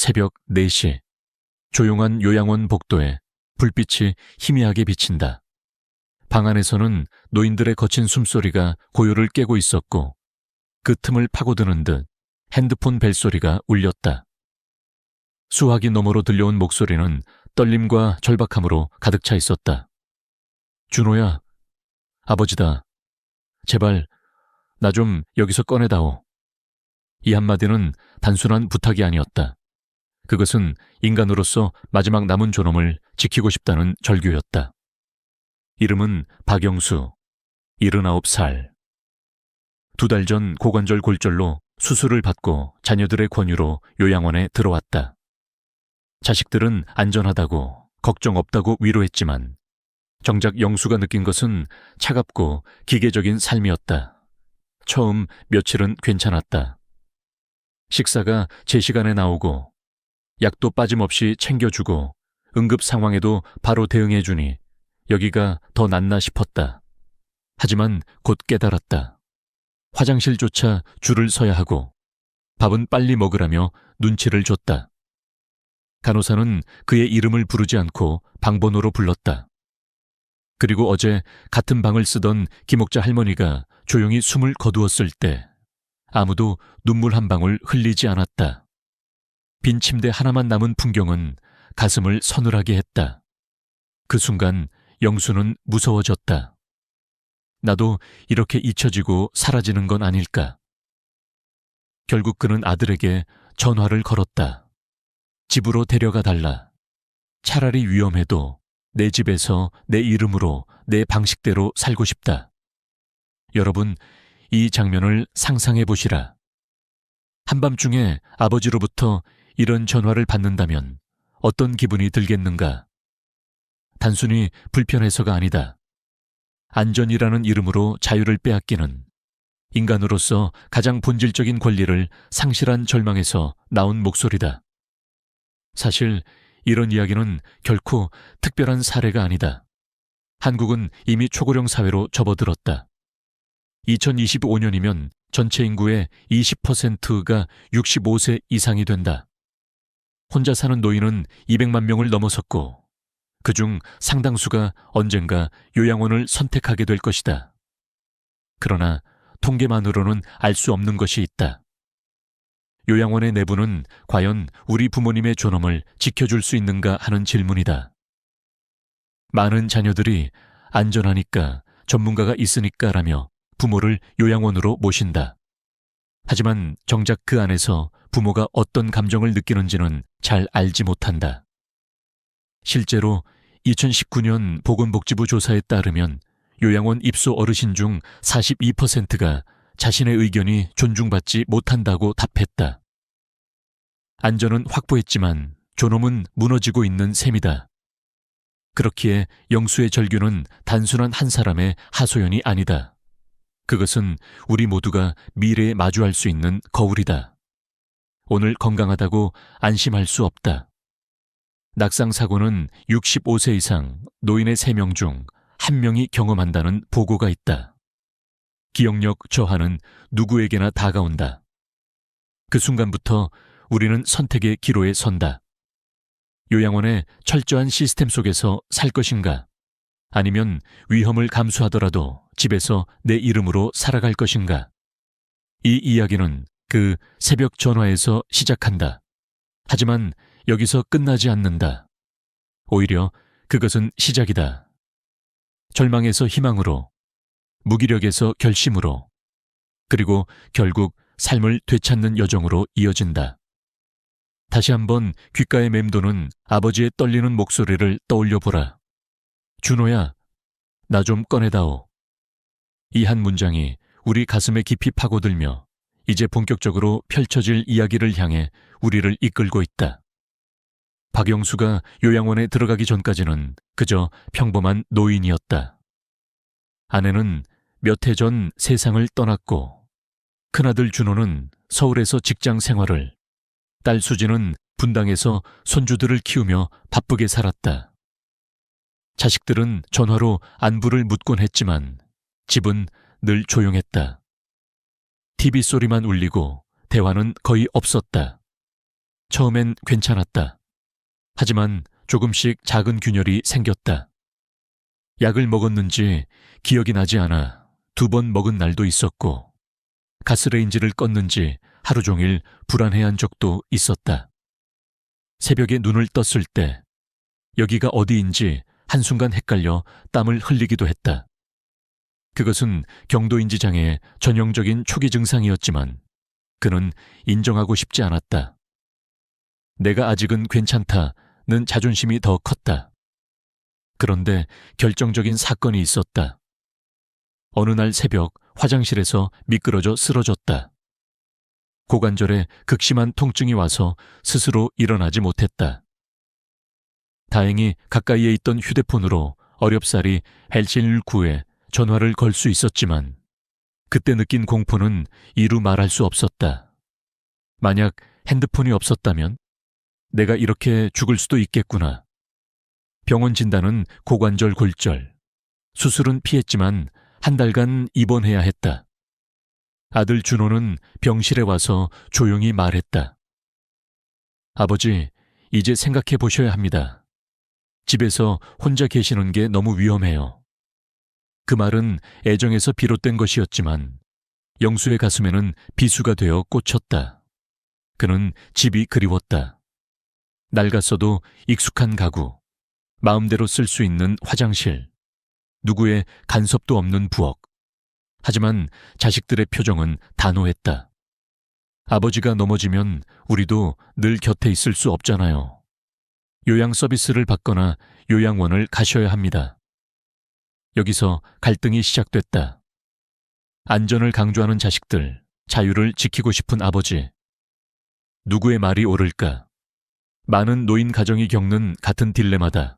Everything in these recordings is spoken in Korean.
새벽 4시, 조용한 요양원 복도에 불빛이 희미하게 비친다. 방 안에서는 노인들의 거친 숨소리가 고요를 깨고 있었고 그 틈을 파고드는 듯 핸드폰 벨소리가 울렸다. 수화기 너머로 들려온 목소리는 떨림과 절박함으로 가득 차 있었다. 준호야, 아버지다. 제발 나 좀 여기서 꺼내다오. 이 한마디는 단순한 부탁이 아니었다. 그것은 인간으로서 마지막 남은 존엄을 지키고 싶다는 절규였다. 이름은 박영수, 79살. 2달 전 고관절 골절로 수술을 받고 자녀들의 권유로 요양원에 들어왔다. 자식들은 안전하다고, 걱정 없다고 위로했지만 정작 영수가 느낀 것은 차갑고 기계적인 삶이었다. 처음 며칠은 괜찮았다. 식사가 제 시간에 나오고 약도 빠짐없이 챙겨주고 응급 상황에도 바로 대응해주니 여기가 더 낫나 싶었다. 하지만 곧 깨달았다. 화장실조차 줄을 서야 하고 밥은 빨리 먹으라며 눈치를 줬다. 간호사는 그의 이름을 부르지 않고 방번호로 불렀다. 그리고 어제 같은 방을 쓰던 김옥자 할머니가 조용히 숨을 거두었을 때 아무도 눈물 한 방울 흘리지 않았다. 빈 침대 하나만 남은 풍경은 가슴을 서늘하게 했다. 그 순간 영수는 무서워졌다. 나도 이렇게 잊혀지고 사라지는 건 아닐까. 결국 그는 아들에게 전화를 걸었다. 집으로 데려가 달라. 차라리 위험해도 내 집에서 내 이름으로 내 방식대로 살고 싶다. 여러분, 이 장면을 상상해 보시라. 한밤중에 아버지로부터 이런 전화를 받는다면 어떤 기분이 들겠는가? 단순히 불편해서가 아니다. 안전이라는 이름으로 자유를 빼앗기는, 인간으로서 가장 본질적인 권리를 상실한 절망에서 나온 목소리다. 사실 이런 이야기는 결코 특별한 사례가 아니다. 한국은 이미 초고령 사회로 접어들었다. 2025년이면 전체 인구의 20%가 65세 이상이 된다. 혼자 사는 노인은 200만 명을 넘어섰고 그중 상당수가 언젠가 요양원을 선택하게 될 것이다. 그러나 통계만으로는 알 수 없는 것이 있다. 요양원의 내부는 과연 우리 부모님의 존엄을 지켜줄 수 있는가 하는 질문이다. 많은 자녀들이 안전하니까, 전문가가 있으니까라며 부모를 요양원으로 모신다. 하지만 정작 그 안에서 부모가 어떤 감정을 느끼는지는 잘 알지 못한다. 실제로 2019년 보건복지부 조사에 따르면 요양원 입소 어르신 중 42%가 자신의 의견이 존중받지 못한다고 답했다. 안전은 확보했지만 존엄은 무너지고 있는 셈이다. 그렇기에 영수의 절규는 단순한 한 사람의 하소연이 아니다. 그것은 우리 모두가 미래에 마주할 수 있는 거울이다. 오늘 건강하다고 안심할 수 없다. 낙상 사고는 65세 이상 노인의 3명 중 1명이 경험한다는 보고가 있다. 기억력 저하는 누구에게나 다가온다. 그 순간부터 우리는 선택의 기로에 선다. 요양원의 철저한 시스템 속에서 살 것인가? 아니면 위험을 감수하더라도 집에서 내 이름으로 살아갈 것인가? 이 이야기는 그 새벽 전화에서 시작한다. 하지만 여기서 끝나지 않는다. 오히려 그것은 시작이다. 절망에서 희망으로, 무기력에서 결심으로, 그리고 결국 삶을 되찾는 여정으로 이어진다. 다시 한번 귓가에 맴도는 아버지의 떨리는 목소리를 떠올려 보라. 준호야, 나 좀 꺼내다오. 이 한 문장이 우리 가슴에 깊이 파고들며 이제 본격적으로 펼쳐질 이야기를 향해 우리를 이끌고 있다. 박영수가 요양원에 들어가기 전까지는 그저 평범한 노인이었다. 아내는 몇 해 전 세상을 떠났고 큰아들 준호는 서울에서 직장 생활을, 딸 수지는 분당에서 손주들을 키우며 바쁘게 살았다. 자식들은 전화로 안부를 묻곤 했지만 집은 늘 조용했다. TV 소리만 울리고 대화는 거의 없었다. 처음엔 괜찮았다. 하지만 조금씩 작은 균열이 생겼다. 약을 먹었는지 기억이 나지 않아 2번 먹은 날도 있었고, 가스레인지를 껐는지 하루 종일 불안해한 적도 있었다. 새벽에 눈을 떴을 때 여기가 어디인지 한순간 헷갈려 땀을 흘리기도 했다. 그것은 경도인지 장애의 전형적인 초기 증상이었지만 그는 인정하고 싶지 않았다. 내가 아직은 괜찮다는 자존심이 더 컸다. 그런데 결정적인 사건이 있었다. 어느 날 새벽 화장실에서 미끄러져 쓰러졌다. 고관절에 극심한 통증이 와서 스스로 일어나지 못했다. 다행히 가까이에 있던 휴대폰으로 어렵사리 헬싱구에 전화를 걸 수 있었지만 그때 느낀 공포는 이루 말할 수 없었다. 만약 핸드폰이 없었다면 내가 이렇게 죽을 수도 있겠구나. 병원 진단은 고관절 골절. 수술은 피했지만 1달간 입원해야 했다. 아들 준호는 병실에 와서 조용히 말했다. 아버지, 이제 생각해 보셔야 합니다. 집에서 혼자 계시는 게 너무 위험해요. 그 말은 애정에서 비롯된 것이었지만 영수의 가슴에는 비수가 되어 꽂혔다. 그는 집이 그리웠다. 낡았어도 익숙한 가구, 마음대로 쓸 수 있는 화장실, 누구의 간섭도 없는 부엌. 하지만 자식들의 표정은 단호했다. 아버지가 넘어지면 우리도 늘 곁에 있을 수 없잖아요. 요양 서비스를 받거나 요양원을 가셔야 합니다. 여기서 갈등이 시작됐다. 안전을 강조하는 자식들, 자유를 지키고 싶은 아버지. 누구의 말이 옳을까? 많은 노인 가정이 겪는 같은 딜레마다.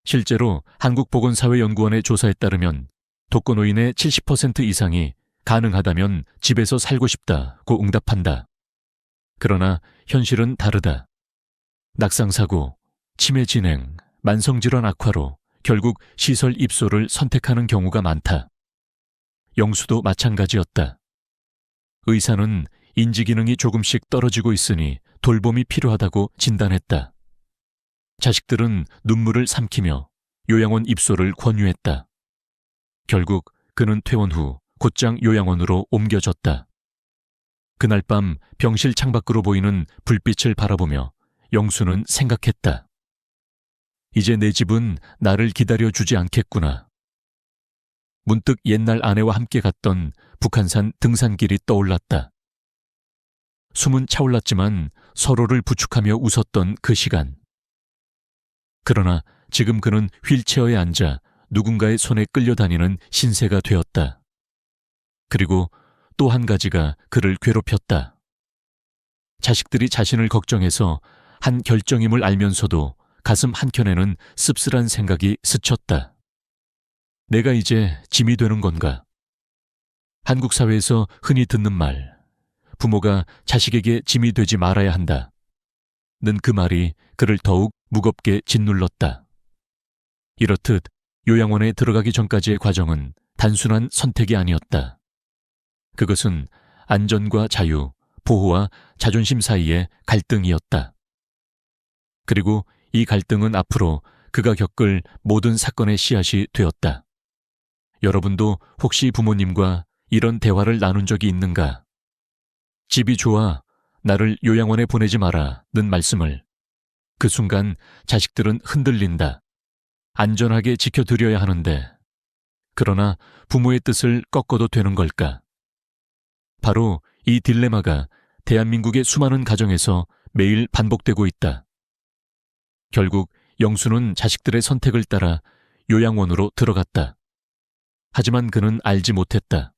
실제로 한국보건사회연구원의 조사에 따르면 독거노인의 70% 이상이 가능하다면 집에서 살고 싶다고 응답한다. 그러나 현실은 다르다. 낙상사고, 치매 진행, 만성질환 악화로 결국 시설 입소를 선택하는 경우가 많다. 영수도 마찬가지였다. 의사는 인지기능이 조금씩 떨어지고 있으니 돌봄이 필요하다고 진단했다. 자식들은 눈물을 삼키며 요양원 입소를 권유했다. 결국 그는 퇴원 후 곧장 요양원으로 옮겨졌다. 그날 밤 병실 창밖으로 보이는 불빛을 바라보며 영수는 생각했다. 이제 내 집은 나를 기다려주지 않겠구나. 문득 옛날 아내와 함께 갔던 북한산 등산길이 떠올랐다. 숨은 차올랐지만 서로를 부축하며 웃었던 그 시간. 그러나 지금 그는 휠체어에 앉아 누군가의 손에 끌려다니는 신세가 되었다. 그리고 또 한 가지가 그를 괴롭혔다. 자식들이 자신을 걱정해서 한 결정임을 알면서도 가슴 한켠에는 씁쓸한 생각이 스쳤다. 내가 이제 짐이 되는 건가? 한국 사회에서 흔히 듣는 말, 부모가 자식에게 짐이 되지 말아야 한다. 는 그 말이 그를 더욱 무겁게 짓눌렀다. 이렇듯 요양원에 들어가기 전까지의 과정은 단순한 선택이 아니었다. 그것은 안전과 자유, 보호와 자존심 사이의 갈등이었다. 그리고 이 갈등은 앞으로 그가 겪을 모든 사건의 씨앗이 되었다. 여러분도 혹시 부모님과 이런 대화를 나눈 적이 있는가? 집이 좋아, 나를 요양원에 보내지 마라 는 말씀을. 그 순간 자식들은 흔들린다. 안전하게 지켜드려야 하는데, 그러나 부모의 뜻을 꺾어도 되는 걸까? 바로 이 딜레마가 대한민국의 수많은 가정에서 매일 반복되고 있다. 결국 영수는 자식들의 선택을 따라 요양원으로 들어갔다. 하지만 그는 알지 못했다.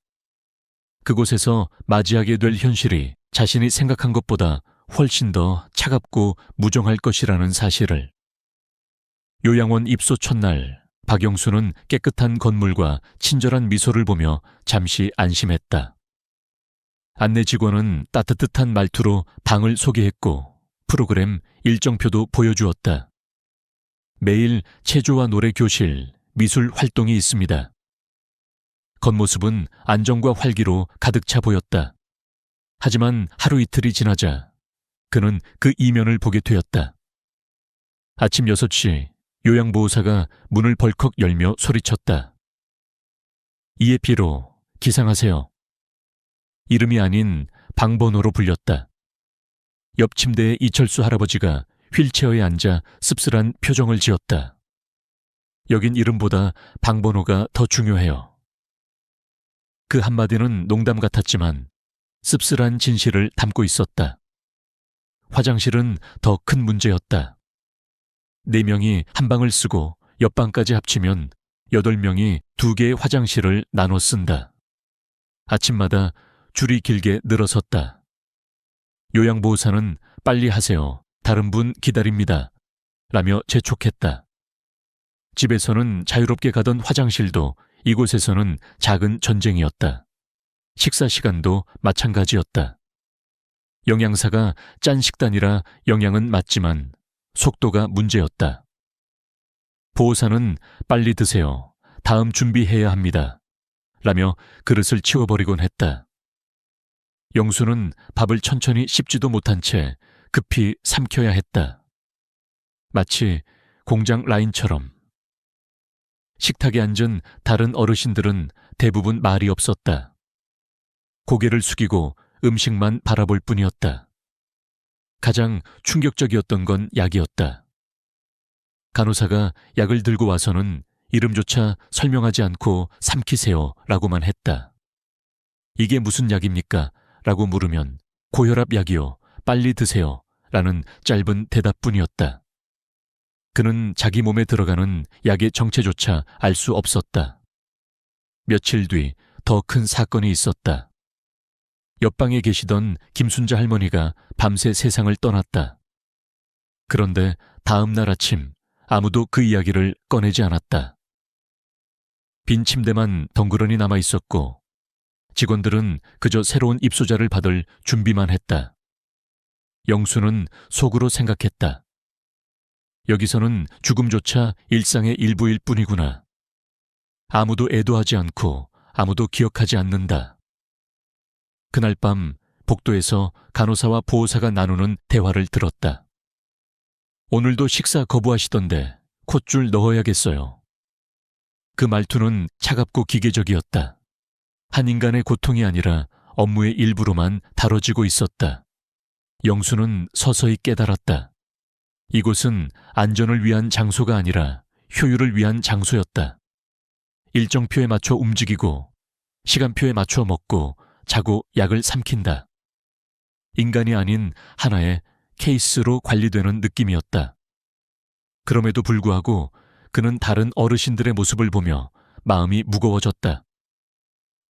그곳에서 맞이하게 될 현실이 자신이 생각한 것보다 훨씬 더 차갑고 무정할 것이라는 사실을. 요양원 입소 첫날, 박영수는 깨끗한 건물과 친절한 미소를 보며 잠시 안심했다. 안내 직원은 따뜻한 말투로 방을 소개했고 프로그램 일정표도 보여주었다. 매일 체조와 노래 교실, 미술 활동이 있습니다. 겉모습은 안정과 활기로 가득 차 보였다. 하지만 하루 이틀이 지나자 그는 그 이면을 보게 되었다. 아침 6시 요양보호사가 문을 벌컥 열며 소리쳤다. 이에피로 기상하세요. 이름이 아닌 방번호로 불렸다. 옆 침대에 이철수 할아버지가 휠체어에 앉아 씁쓸한 표정을 지었다. 여긴 이름보다 방번호가 더 중요해요. 그 한마디는 농담 같았지만 씁쓸한 진실을 담고 있었다. 화장실은 더 큰 문제였다. 4명이 한 방을 쓰고 옆방까지 합치면 8명이 2개의 화장실을 나눠 쓴다. 아침마다 줄이 길게 늘어섰다. 요양보호사는 빨리 하세요. 다른 분 기다립니다. 라며 재촉했다. 집에서는 자유롭게 가던 화장실도 이곳에서는 작은 전쟁이었다. 식사 시간도 마찬가지였다. 영양사가 짠 식단이라 영양은 맞지만 속도가 문제였다. 보호사는 빨리 드세요. 다음 준비해야 합니다. 라며 그릇을 치워버리곤 했다. 영수는 밥을 천천히 씹지도 못한 채 급히 삼켜야 했다. 마치 공장 라인처럼. 식탁에 앉은 다른 어르신들은 대부분 말이 없었다. 고개를 숙이고 음식만 바라볼 뿐이었다. 가장 충격적이었던 건 약이었다. 간호사가 약을 들고 와서는 이름조차 설명하지 않고 삼키세요 라고만 했다. 이게 무슨 약입니까? 라고 물으면 고혈압 약이요. 빨리 드세요. 라는 짧은 대답뿐이었다. 그는 자기 몸에 들어가는 약의 정체조차 알 수 없었다. 며칠 뒤 더 큰 사건이 있었다. 옆방에 계시던 김순자 할머니가 밤새 세상을 떠났다. 그런데 다음 날 아침 아무도 그 이야기를 꺼내지 않았다. 빈 침대만 덩그러니 남아 있었고 직원들은 그저 새로운 입소자를 받을 준비만 했다. 영수는 속으로 생각했다. 여기서는 죽음조차 일상의 일부일 뿐이구나. 아무도 애도하지 않고 아무도 기억하지 않는다. 그날 밤 복도에서 간호사와 보호사가 나누는 대화를 들었다. 오늘도 식사 거부하시던데 콧줄 넣어야겠어요. 그 말투는 차갑고 기계적이었다. 한 인간의 고통이 아니라 업무의 일부로만 다뤄지고 있었다. 영수는 서서히 깨달았다. 이곳은 안전을 위한 장소가 아니라 효율을 위한 장소였다. 일정표에 맞춰 움직이고 시간표에 맞춰 먹고 자고 약을 삼킨다. 인간이 아닌 하나의 케이스로 관리되는 느낌이었다. 그럼에도 불구하고 그는 다른 어르신들의 모습을 보며 마음이 무거워졌다.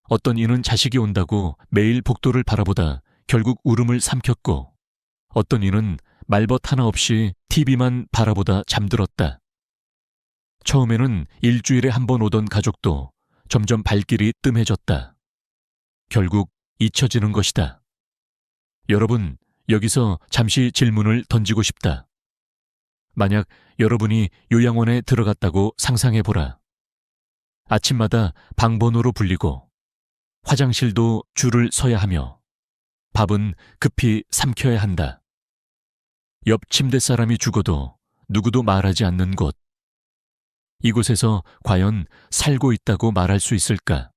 어떤 이는 자식이 온다고 매일 복도를 바라보다 결국 울음을 삼켰고 어떤 이는 말벗 하나 없이 TV만 바라보다 잠들었다. 처음에는 일주일에 한 번 오던 가족도 점점 발길이 뜸해졌다. 결국 잊혀지는 것이다. 여러분, 여기서 잠시 질문을 던지고 싶다. 만약 여러분이 요양원에 들어갔다고 상상해보라. 아침마다 방번호로 불리고 화장실도 줄을 서야 하며 밥은 급히 삼켜야 한다. 옆 침대 사람이 죽어도 누구도 말하지 않는 곳. 이곳에서 과연 살고 있다고 말할 수 있을까?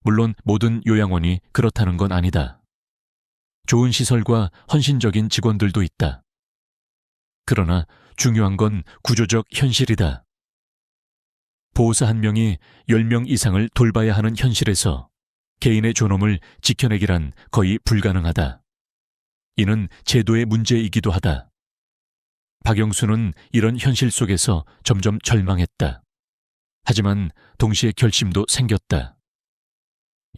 물론 모든 요양원이 그렇다는 건 아니다. 좋은 시설과 헌신적인 직원들도 있다. 그러나 중요한 건 구조적 현실이다. 보호사 한 명이 10명 이상을 돌봐야 하는 현실에서 개인의 존엄을 지켜내기란 거의 불가능하다. 이는 제도의 문제이기도 하다. 박영수는 이런 현실 속에서 점점 절망했다. 하지만 동시에 결심도 생겼다.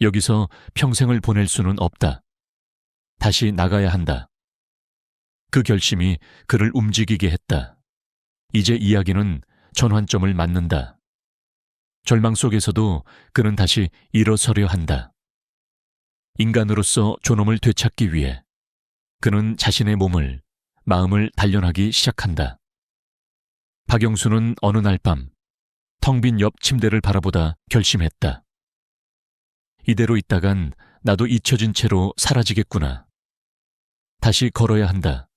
여기서 평생을 보낼 수는 없다. 다시 나가야 한다. 그 결심이 그를 움직이게 했다. 이제 이야기는 전환점을 맞는다. 절망 속에서도 그는 다시 일어서려 한다. 인간으로서 존엄을 되찾기 위해 그는 자신의 몸을, 마음을 단련하기 시작한다. 박영수는 어느 날 밤 텅 빈 옆 침대를 바라보다 결심했다. 이대로 있다간 나도 잊혀진 채로 사라지겠구나. 다시 걸어야 한다.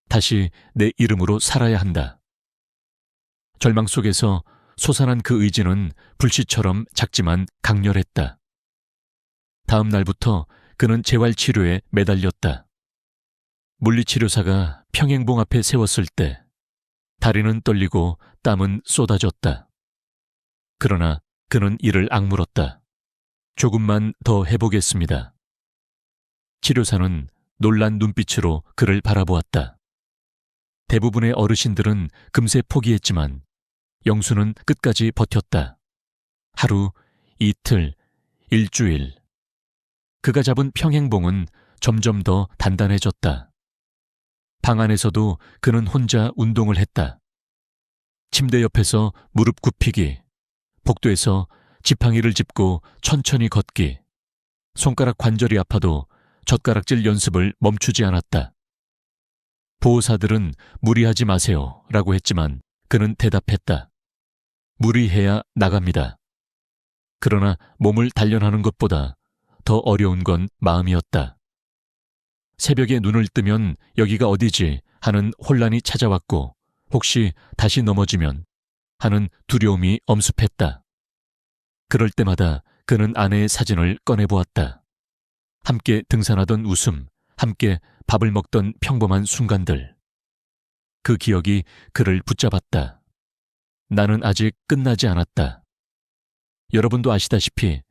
다시 내 이름으로 살아야 한다. 절망 속에서 솟아난 그 의지는 불씨처럼 작지만 강렬했다. 다음 날부터 그는 재활치료에 매달렸다. 물리치료사가 평행봉 앞에 세웠을 때 다리는 떨리고 땀은 쏟아졌다. 그러나 그는 이를 악물었다. 조금만 더 해보겠습니다. 치료사는 놀란 눈빛으로 그를 바라보았다. 대부분의 어르신들은 금세 포기했지만 영수는 끝까지 버텼다. 하루, 이틀, 일주일. 그가 잡은 평행봉은 점점 더 단단해졌다. 방 안에서도 그는 혼자 운동을 했다. 침대 옆에서 무릎 굽히기, 복도에서 지팡이를 짚고 천천히 걷기, 손가락 관절이 아파도 젓가락질 연습을 멈추지 않았다. 보호사들은 무리하지 마세요 라고 했지만 그는 대답했다. 무리해야 나갑니다. 그러나 몸을 단련하는 것보다 더 어려운 건 마음이었다. 새벽에 눈을 뜨면 여기가 어디지 하는 혼란이 찾아왔고 혹시 다시 넘어지면 하는 두려움이 엄습했다. 그럴 때마다 그는 아내의 사진을 꺼내보았다. 함께 등산하던 웃음, 함께 밥을 먹던 평범한 순간들. 그 기억이 그를 붙잡았다. 나는 아직 끝나지 않았다. 여러분도 아시다시피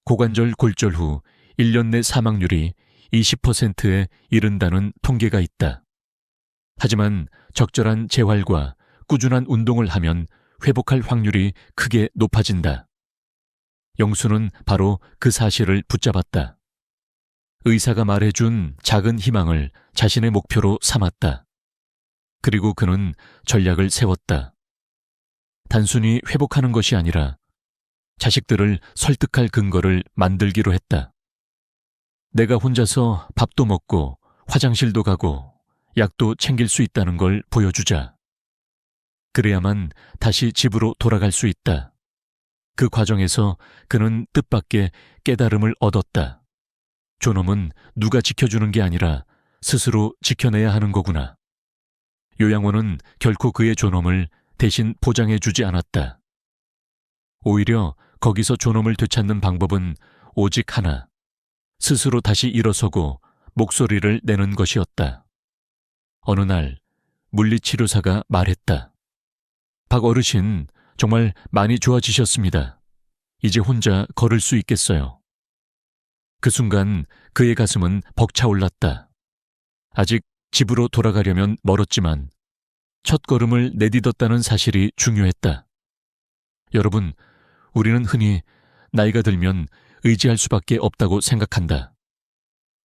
고관절 골절 후 1년 내 사망률이 20%에 이른다는 통계가 있다. 하지만 적절한 재활과 꾸준한 운동을 하면 회복할 확률이 크게 높아진다. 영수는 바로 그 사실을 붙잡았다. 의사가 말해준 작은 희망을 자신의 목표로 삼았다. 그리고 그는 전략을 세웠다. 단순히 회복하는 것이 아니라 자식들을 설득할 근거를 만들기로 했다. 내가 혼자서 밥도 먹고 화장실도 가고 약도 챙길 수 있다는 걸 보여주자. 그래야만 다시 집으로 돌아갈 수 있다. 그 과정에서 그는 뜻밖의 깨달음을 얻었다. 존엄은 누가 지켜주는 게 아니라 스스로 지켜내야 하는 거구나. 요양원은 결코 그의 존엄을 대신 보장해주지 않았다. 오히려 거기서 존엄을 되찾는 방법은 오직 하나. 스스로 다시 일어서고 목소리를 내는 것이었다. 어느 날 물리치료사가 말했다. 박 어르신, 정말 많이 좋아지셨습니다. 이제 혼자 걸을 수 있겠어요. 그 순간 그의 가슴은 벅차올랐다. 아직 집으로 돌아가려면 멀었지만 첫 걸음을 내딛었다는 사실이 중요했다. 여러분, 우리는 흔히 나이가 들면 의지할 수밖에 없다고 생각한다.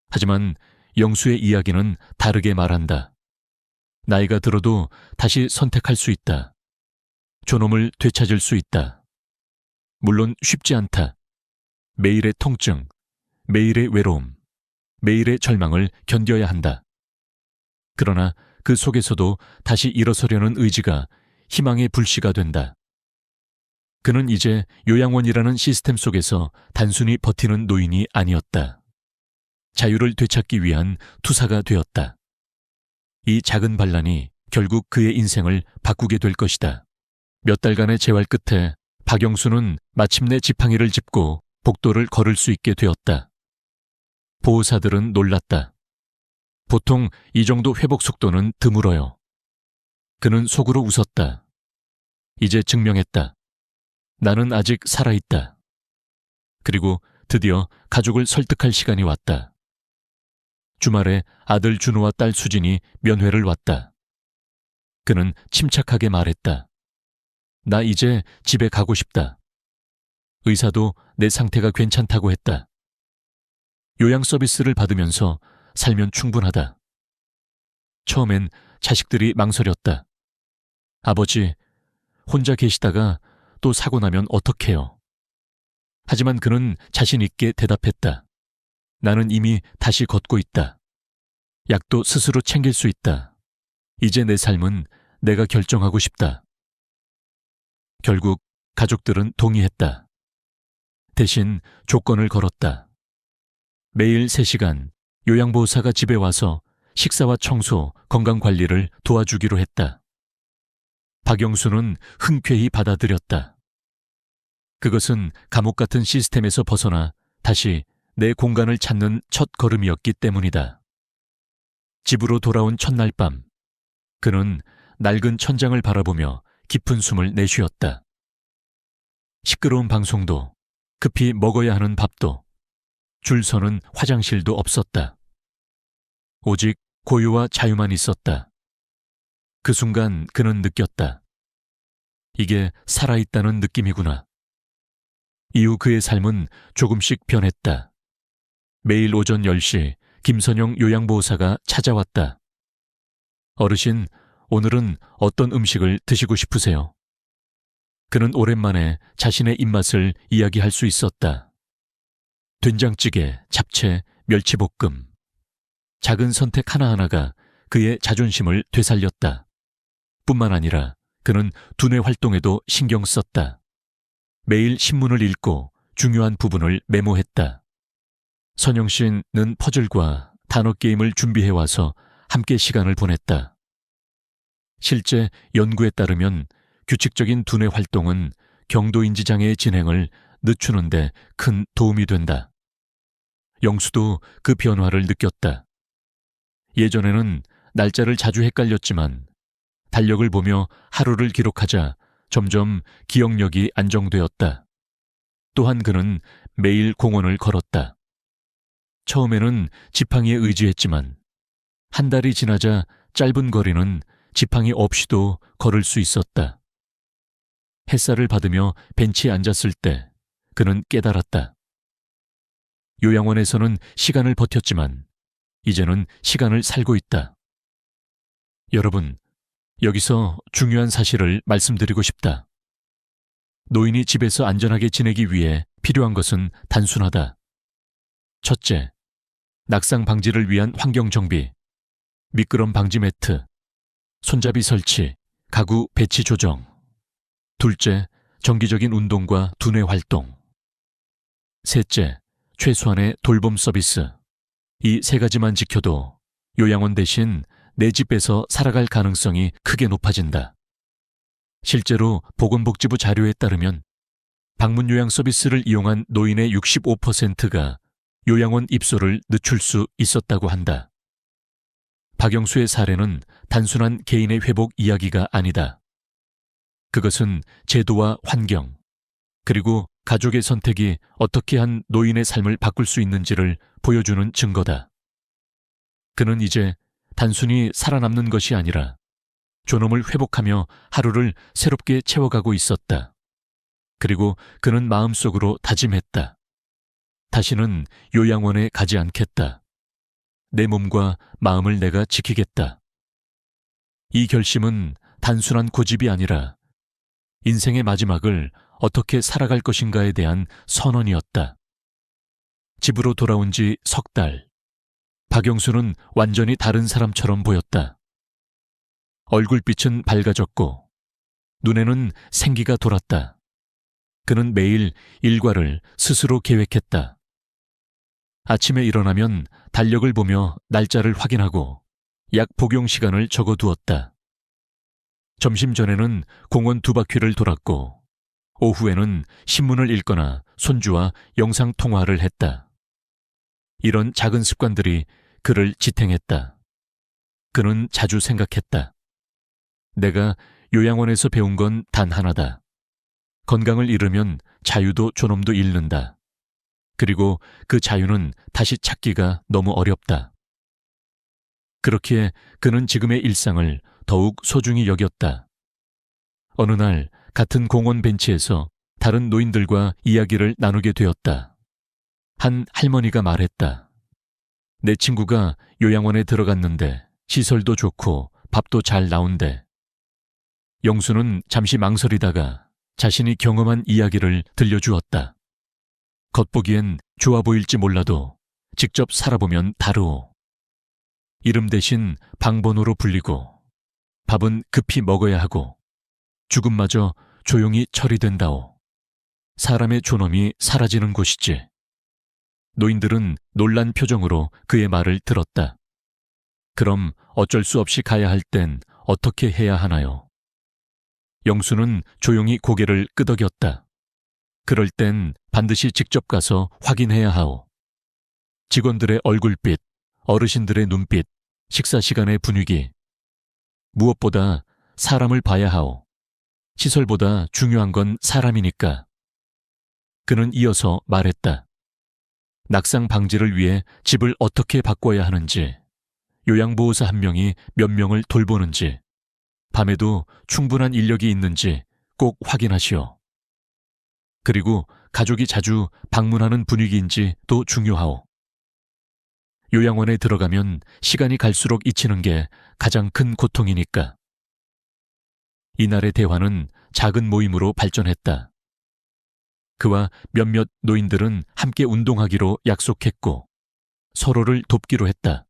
하지만 영수의 이야기는 다르게 말한다. 나이가 들어도 다시 선택할 수 있다. 존엄을 되찾을 수 있다. 물론 쉽지 않다. 매일의 통증, 매일의 외로움, 매일의 절망을 견뎌야 한다. 그러나 그 속에서도 다시 일어서려는 의지가 희망의 불씨가 된다. 그는 이제 요양원이라는 시스템 속에서 단순히 버티는 노인이 아니었다. 자유를 되찾기 위한 투사가 되었다. 이 작은 반란이 결국 그의 인생을 바꾸게 될 것이다. 몇 달간의 재활 끝에 박영수는 마침내 지팡이를 짚고 복도를 걸을 수 있게 되었다. 보호사들은 놀랐다. 보통 이 정도 회복 속도는 드물어요. 그는 속으로 웃었다. 이제 증명했다. 나는 아직 살아있다. 그리고 드디어 가족을 설득할 시간이 왔다. 주말에 아들 준호와 딸 수진이 면회를 왔다. 그는 침착하게 말했다. 나 이제 집에 가고 싶다. 의사도 내 상태가 괜찮다고 했다. 요양 서비스를 받으면서 살면 충분하다. 처음엔 자식들이 망설였다. 아버지, 혼자 계시다가 또 사고 나면 어떡해요? 하지만 그는 자신 있게 대답했다. 나는 이미 다시 걷고 있다. 약도 스스로 챙길 수 있다. 이제 내 삶은 내가 결정하고 싶다. 결국 가족들은 동의했다. 대신 조건을 걸었다. 매일 3시간 요양보호사가 집에 와서 식사와 청소, 건강관리를 도와주기로 했다. 박영수는 흔쾌히 받아들였다. 그것은 감옥 같은 시스템에서 벗어나 다시 내 공간을 찾는 첫 걸음이었기 때문이다. 집으로 돌아온 첫날 밤, 그는 낡은 천장을 바라보며 깊은 숨을 내쉬었다. 시끄러운 방송도, 급히 먹어야 하는 밥도, 줄 서는 화장실도 없었다. 오직 고요와 자유만 있었다. 그 순간 그는 느꼈다. 이게 살아있다는 느낌이구나. 이후 그의 삶은 조금씩 변했다. 매일 오전 10시 김선영 요양보호사가 찾아왔다. 어르신, 오늘은 어떤 음식을 드시고 싶으세요? 그는 오랜만에 자신의 입맛을 이야기할 수 있었다. 된장찌개, 잡채, 멸치볶음. 작은 선택 하나하나가 그의 자존심을 되살렸다. 뿐만 아니라 그는 두뇌 활동에도 신경 썼다. 매일 신문을 읽고 중요한 부분을 메모했다. 선영 씨는 퍼즐과 단어 게임을 준비해와서 함께 시간을 보냈다. 실제 연구에 따르면 규칙적인 두뇌 활동은 경도인지 장애의 진행을 늦추는 데 큰 도움이 된다. 영수도 그 변화를 느꼈다. 예전에는 날짜를 자주 헷갈렸지만 달력을 보며 하루를 기록하자 점점 기억력이 안정되었다. 또한 그는 매일 공원을 걸었다. 처음에는 지팡이에 의지했지만 한 달이 지나자 짧은 거리는 지팡이 없이도 걸을 수 있었다. 햇살을 받으며 벤치에 앉았을 때 그는 깨달았다. 요양원에서는 시간을 버텼지만 이제는 시간을 살고 있다. 여러분, 여기서 중요한 사실을 말씀드리고 싶다. 노인이 집에서 안전하게 지내기 위해 필요한 것은 단순하다. 첫째, 낙상 방지를 위한 환경 정비, 미끄럼 방지 매트, 손잡이 설치, 가구 배치 조정. 둘째, 정기적인 운동과 두뇌 활동. 셋째, 최소한의 돌봄 서비스. 이 세 가지만 지켜도 요양원 대신 내 집에서 살아갈 가능성이 크게 높아진다. 실제로 보건복지부 자료에 따르면 방문 요양 서비스를 이용한 노인의 65%가 요양원 입소를 늦출 수 있었다고 한다. 박영수의 사례는 단순한 개인의 회복 이야기가 아니다. 그것은 제도와 환경, 그리고 가족의 선택이 어떻게 한 노인의 삶을 바꿀 수 있는지를 보여주는 증거다. 그는 이제 단순히 살아남는 것이 아니라 존엄을 회복하며 하루를 새롭게 채워가고 있었다. 그리고 그는 마음속으로 다짐했다. 다시는 요양원에 가지 않겠다. 내 몸과 마음을 내가 지키겠다. 이 결심은 단순한 고집이 아니라 인생의 마지막을 어떻게 살아갈 것인가에 대한 선언이었다. 집으로 돌아온 지 석 달. 박영수는 완전히 다른 사람처럼 보였다. 얼굴빛은 밝아졌고 눈에는 생기가 돌았다. 그는 매일 일과를 스스로 계획했다. 아침에 일어나면 달력을 보며 날짜를 확인하고 약 복용 시간을 적어두었다. 점심 전에는 공원 2바퀴를 돌았고 오후에는 신문을 읽거나 손주와 영상통화를 했다. 이런 작은 습관들이 그를 지탱했다. 그는 자주 생각했다. 내가 요양원에서 배운 건 단 하나다. 건강을 잃으면 자유도 존엄도 잃는다. 그리고 그 자유는 다시 찾기가 너무 어렵다. 그렇기에 그는 지금의 일상을 더욱 소중히 여겼다. 어느 날 같은 공원 벤치에서 다른 노인들과 이야기를 나누게 되었다. 한 할머니가 말했다. 내 친구가 요양원에 들어갔는데 시설도 좋고 밥도 잘 나온대. 영수는 잠시 망설이다가 자신이 경험한 이야기를 들려주었다. 겉보기엔 좋아 보일지 몰라도 직접 살아보면 다르오. 이름 대신 방번호로 불리고 밥은 급히 먹어야 하고 죽음마저 조용히 처리된다오. 사람의 존엄이 사라지는 곳이지. 노인들은 놀란 표정으로 그의 말을 들었다. 그럼 어쩔 수 없이 가야 할 땐 어떻게 해야 하나요? 영수는 조용히 고개를 끄덕였다. 그럴 땐 반드시 직접 가서 확인해야 하오. 직원들의 얼굴빛, 어르신들의 눈빛, 식사 시간의 분위기. 무엇보다 사람을 봐야 하오. 시설보다 중요한 건 사람이니까. 그는 이어서 말했다. 낙상 방지를 위해 집을 어떻게 바꿔야 하는지, 요양보호사 한 명이 몇 명을 돌보는지, 밤에도 충분한 인력이 있는지 꼭 확인하시오. 그리고 가족이 자주 방문하는 분위기인지 또 중요하오. 요양원에 들어가면 시간이 갈수록 잊히는 게 가장 큰 고통이니까. 이날의 대화는 작은 모임으로 발전했다. 그와 몇몇 노인들은 함께 운동하기로 약속했고 서로를 돕기로 했다.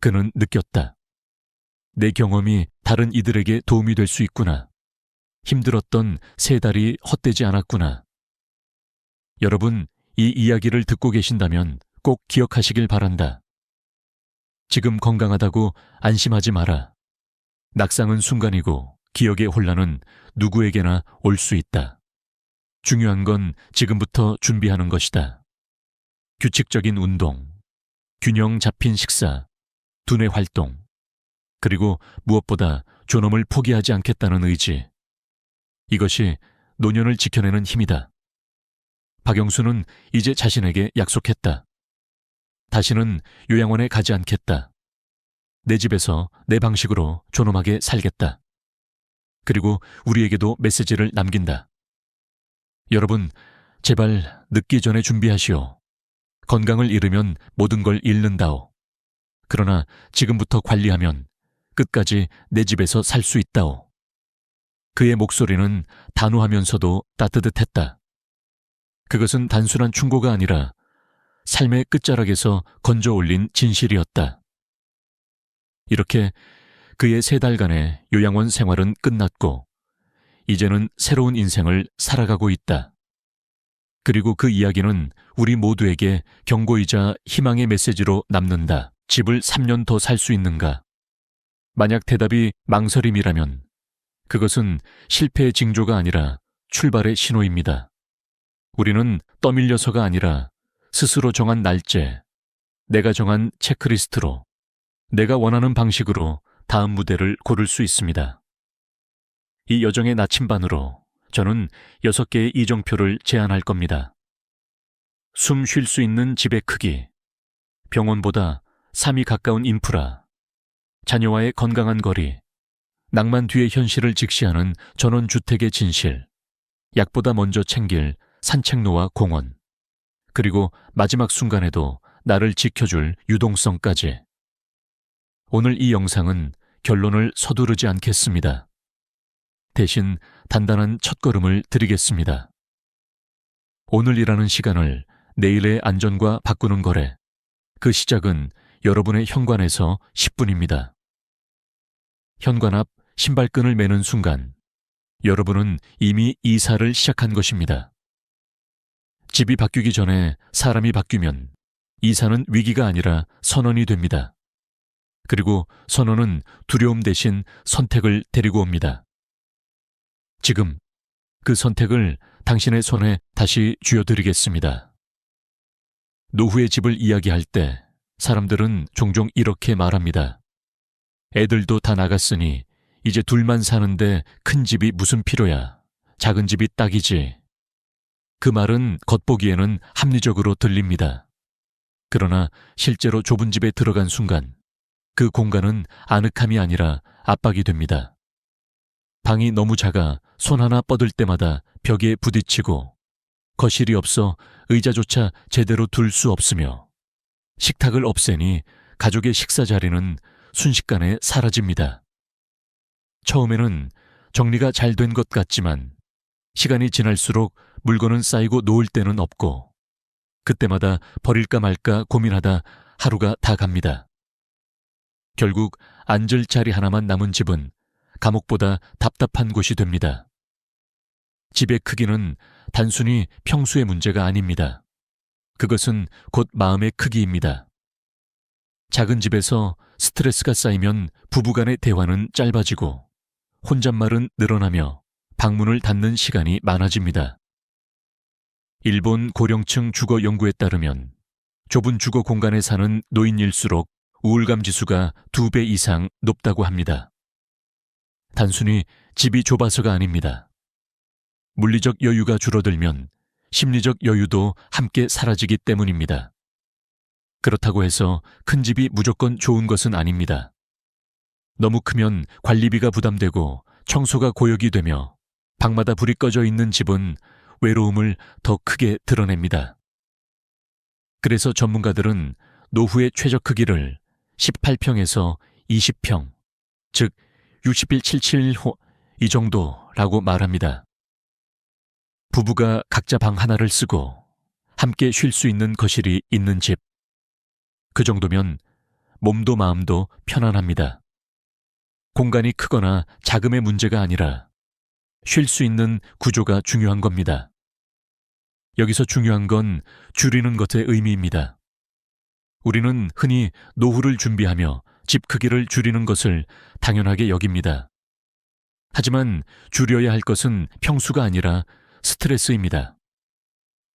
그는 느꼈다. 내 경험이 다른 이들에게 도움이 될 수 있구나. 힘들었던 3달이 헛되지 않았구나. 여러분, 이 이야기를 듣고 계신다면 꼭 기억하시길 바란다. 지금 건강하다고 안심하지 마라. 낙상은 순간이고 기억의 혼란은 누구에게나 올 수 있다. 중요한 건 지금부터 준비하는 것이다. 규칙적인 운동, 균형 잡힌 식사, 두뇌 활동, 그리고 무엇보다 존엄을 포기하지 않겠다는 의지. 이것이 노년을 지켜내는 힘이다. 박영수는 이제 자신에게 약속했다. 다시는 요양원에 가지 않겠다. 내 집에서 내 방식으로 존엄하게 살겠다. 그리고 우리에게도 메시지를 남긴다. 여러분, 제발 늦기 전에 준비하시오. 건강을 잃으면 모든 걸 잃는다오. 그러나 지금부터 관리하면 끝까지 내 집에서 살 수 있다오. 그의 목소리는 단호하면서도 따뜻했다. 그것은 단순한 충고가 아니라 삶의 끝자락에서 건져 올린 진실이었다. 이렇게 그의 3달간의 요양원 생활은 끝났고 이제는 새로운 인생을 살아가고 있다. 그리고 그 이야기는 우리 모두에게 경고이자 희망의 메시지로 남는다. 집을 3년 더 살 수 있는가? 만약 대답이 망설임이라면 그것은 실패의 징조가 아니라 출발의 신호입니다. 우리는 떠밀려서가 아니라 스스로 정한 날짜, 내가 정한 체크리스트로, 내가 원하는 방식으로 다음 무대를 고를 수 있습니다. 이 여정의 나침반으로 저는 6개의 이정표를 제안할 겁니다. 숨 쉴 수 있는 집의 크기, 병원보다 삶이 가까운 인프라, 자녀와의 건강한 거리, 낭만 뒤의 현실을 직시하는 전원주택의 진실, 약보다 먼저 챙길 산책로와 공원, 그리고 마지막 순간에도 나를 지켜줄 유동성까지. 오늘 이 영상은 결론을 서두르지 않겠습니다. 대신 단단한 첫걸음을 드리겠습니다. 오늘이라는 시간을 내일의 안전과 바꾸는 거래. 그 시작은 여러분의 현관에서 10분입니다. 현관 앞 신발끈을 매는 순간 여러분은 이미 이사를 시작한 것입니다. 집이 바뀌기 전에 사람이 바뀌면 이사는 위기가 아니라 선언이 됩니다. 그리고 선언은 두려움 대신 선택을 데리고 옵니다. 지금 그 선택을 당신의 손에 다시 쥐어드리겠습니다. 노후의 집을 이야기할 때 사람들은 종종 이렇게 말합니다. 애들도 다 나갔으니 이제 둘만 사는데 큰 집이 무슨 필요야. 작은 집이 딱이지. 그 말은 겉보기에는 합리적으로 들립니다. 그러나 실제로 좁은 집에 들어간 순간 그 공간은 아늑함이 아니라 압박이 됩니다. 방이 너무 작아 손 하나 뻗을 때마다 벽에 부딪히고 거실이 없어 의자조차 제대로 둘 수 없으며 식탁을 없애니 가족의 식사 자리는 순식간에 사라집니다. 처음에는 정리가 잘 된 것 같지만 시간이 지날수록 물건은 쌓이고 놓을 데는 없고 그때마다 버릴까 말까 고민하다 하루가 다 갑니다. 결국 앉을 자리 하나만 남은 집은 감옥보다 답답한 곳이 됩니다. 집의 크기는 단순히 평수의 문제가 아닙니다. 그것은 곧 마음의 크기입니다. 작은 집에서 스트레스가 쌓이면 부부간의 대화는 짧아지고 혼잣말은 늘어나며 방문을 닫는 시간이 많아집니다. 일본 고령층 주거 연구에 따르면 좁은 주거 공간에 사는 노인일수록 우울감 지수가 2배 이상 높다고 합니다. 단순히 집이 좁아서가 아닙니다. 물리적 여유가 줄어들면 심리적 여유도 함께 사라지기 때문입니다. 그렇다고 해서 큰 집이 무조건 좋은 것은 아닙니다. 너무 크면 관리비가 부담되고 청소가 고역이 되며 방마다 불이 꺼져 있는 집은 외로움을 더 크게 드러냅니다. 그래서 전문가들은 노후의 최적 크기를 18평에서 20평, 즉 60일 77호 이 정도라고 말합니다. 부부가 각자 방 하나를 쓰고 함께 쉴 수 있는 거실이 있는 집. 그 정도면 몸도 마음도 편안합니다. 공간이 크거나 작음의 문제가 아니라 쉴 수 있는 구조가 중요한 겁니다. 여기서 중요한 건 줄이는 것의 의미입니다. 우리는 흔히 노후를 준비하며 집 크기를 줄이는 것을 당연하게 여깁니다. 하지만 줄여야 할 것은 평수가 아니라 스트레스입니다.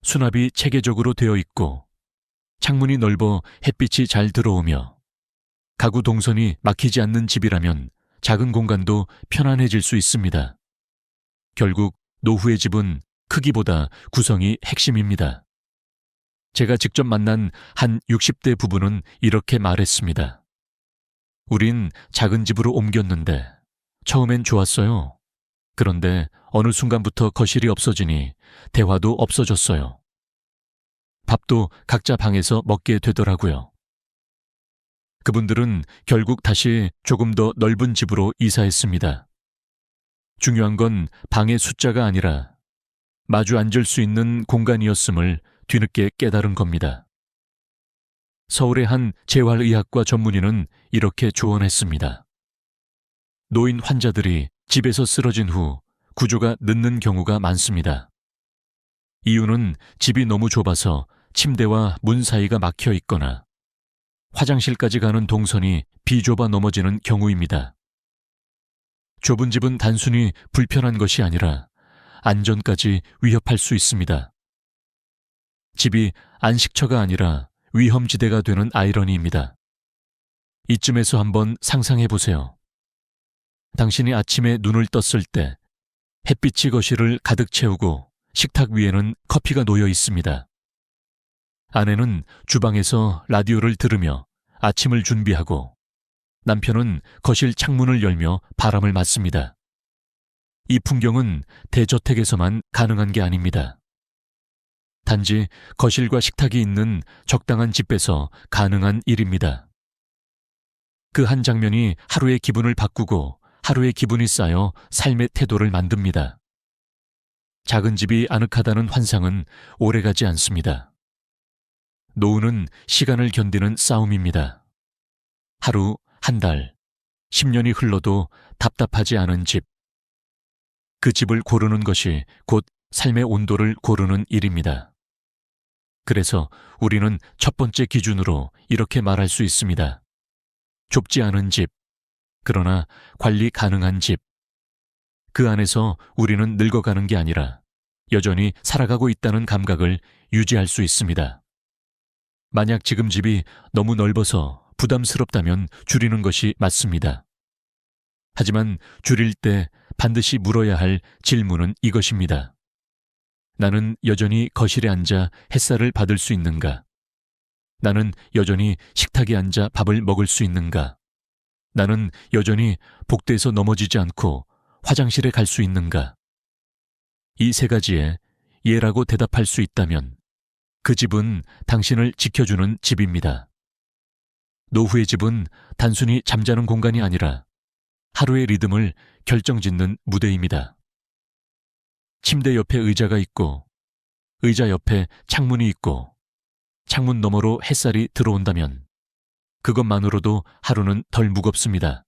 수납이 체계적으로 되어 있고 창문이 넓어 햇빛이 잘 들어오며 가구 동선이 막히지 않는 집이라면 작은 공간도 편안해질 수 있습니다. 결국 노후의 집은 크기보다 구성이 핵심입니다. 제가 직접 만난 한 60대 부부는 이렇게 말했습니다. 우린 작은 집으로 옮겼는데 처음엔 좋았어요. 그런데 어느 순간부터 거실이 없어지니 대화도 없어졌어요. 밥도 각자 방에서 먹게 되더라고요. 그분들은 결국 다시 조금 더 넓은 집으로 이사했습니다. 중요한 건 방의 숫자가 아니라 마주 앉을 수 있는 공간이었음을 뒤늦게 깨달은 겁니다. 서울의 한 재활의학과 전문의는 이렇게 조언했습니다. 노인 환자들이 집에서 쓰러진 후 구조가 늦는 경우가 많습니다. 이유는 집이 너무 좁아서 침대와 문 사이가 막혀 있거나 화장실까지 가는 동선이 비좁아 넘어지는 경우입니다. 좁은 집은 단순히 불편한 것이 아니라 안전까지 위협할 수 있습니다. 집이 안식처가 아니라 위험지대가 되는 아이러니입니다. 이쯤에서 한번 상상해 보세요. 당신이 아침에 눈을 떴을 때 햇빛이 거실을 가득 채우고 식탁 위에는 커피가 놓여 있습니다. 아내는 주방에서 라디오를 들으며 아침을 준비하고 남편은 거실 창문을 열며 바람을 맞습니다. 이 풍경은 대저택에서만 가능한 게 아닙니다. 단지 거실과 식탁이 있는 적당한 집에서 가능한 일입니다. 그 한 장면이 하루의 기분을 바꾸고 하루의 기분이 쌓여 삶의 태도를 만듭니다. 작은 집이 아늑하다는 환상은 오래가지 않습니다. 노후는 시간을 견디는 싸움입니다. 하루, 한 달, 10년이 흘러도 답답하지 않은 집. 그 집을 고르는 것이 곧 삶의 온도를 고르는 일입니다. 그래서 우리는 첫 번째 기준으로 이렇게 말할 수 있습니다. 좁지 않은 집, 그러나 관리 가능한 집. 그 안에서 우리는 늙어가는 게 아니라 여전히 살아가고 있다는 감각을 유지할 수 있습니다. 만약 지금 집이 너무 넓어서 부담스럽다면 줄이는 것이 맞습니다. 하지만 줄일 때 반드시 물어야 할 질문은 이것입니다. 나는 여전히 거실에 앉아 햇살을 받을 수 있는가? 나는 여전히 식탁에 앉아 밥을 먹을 수 있는가? 나는 여전히 복도에서 넘어지지 않고 화장실에 갈 수 있는가? 이 세 가지에 예라고 대답할 수 있다면 그 집은 당신을 지켜주는 집입니다. 노후의 집은 단순히 잠자는 공간이 아니라 하루의 리듬을 결정짓는 무대입니다. 침대 옆에 의자가 있고 의자 옆에 창문이 있고 창문 너머로 햇살이 들어온다면 그것만으로도 하루는 덜 무겁습니다.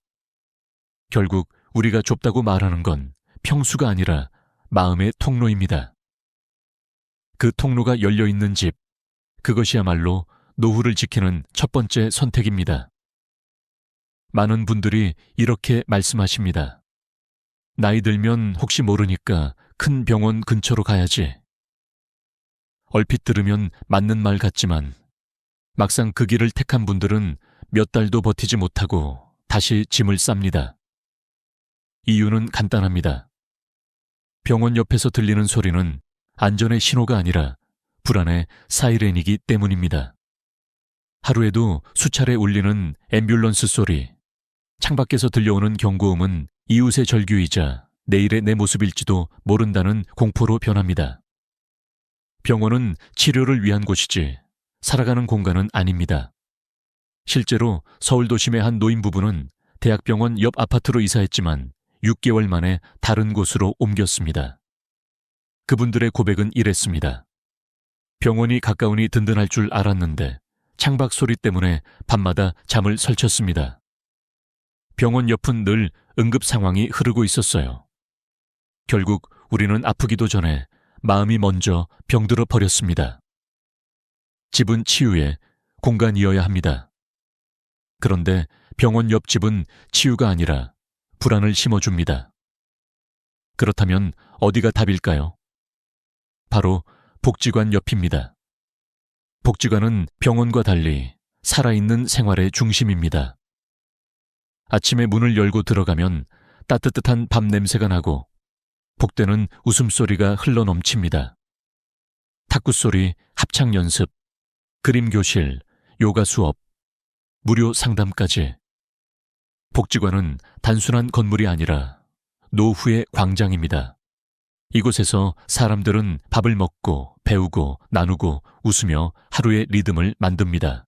결국 우리가 좁다고 말하는 건 평수가 아니라 마음의 통로입니다. 그 통로가 열려있는 집, 그것이야말로 노후를 지키는 첫 번째 선택입니다. 많은 분들이 이렇게 말씀하십니다. 나이 들면 혹시 모르니까 큰 병원 근처로 가야지. 얼핏 들으면 맞는 말 같지만 막상 그 길을 택한 분들은 몇 달도 버티지 못하고 다시 짐을 쌉니다. 이유는 간단합니다. 병원 옆에서 들리는 소리는 안전의 신호가 아니라 불안의 사이렌이기 때문입니다. 하루에도 수차례 울리는 앰뷸런스 소리, 창밖에서 들려오는 경고음은 이웃의 절규이자 내일의 내 모습일지도 모른다는 공포로 변합니다. 병원은 치료를 위한 곳이지 살아가는 공간은 아닙니다. 실제로 서울 도심의 한 노인 부부는 대학병원 옆 아파트로 이사했지만 6개월 만에 다른 곳으로 옮겼습니다. 그분들의 고백은 이랬습니다. 병원이 가까우니 든든할 줄 알았는데 창밖 소리 때문에 밤마다 잠을 설쳤습니다. 병원 옆은 늘 응급 상황이 흐르고 있었어요. 결국 우리는 아프기도 전에 마음이 먼저 병들어 버렸습니다. 집은 치유의 공간이어야 합니다. 그런데 병원 옆집은 치유가 아니라 불안을 심어줍니다. 그렇다면 어디가 답일까요? 바로 복지관 옆입니다. 복지관은 병원과 달리 살아있는 생활의 중심입니다. 아침에 문을 열고 들어가면 따뜻한 밥 냄새가 나고 복되는 웃음소리가 흘러넘칩니다. 탁구 소리, 합창 연습, 그림 교실, 요가 수업, 무료 상담까지. 복지관은 단순한 건물이 아니라 노후의 광장입니다. 이곳에서 사람들은 밥을 먹고 배우고 나누고 웃으며 하루의 리듬을 만듭니다.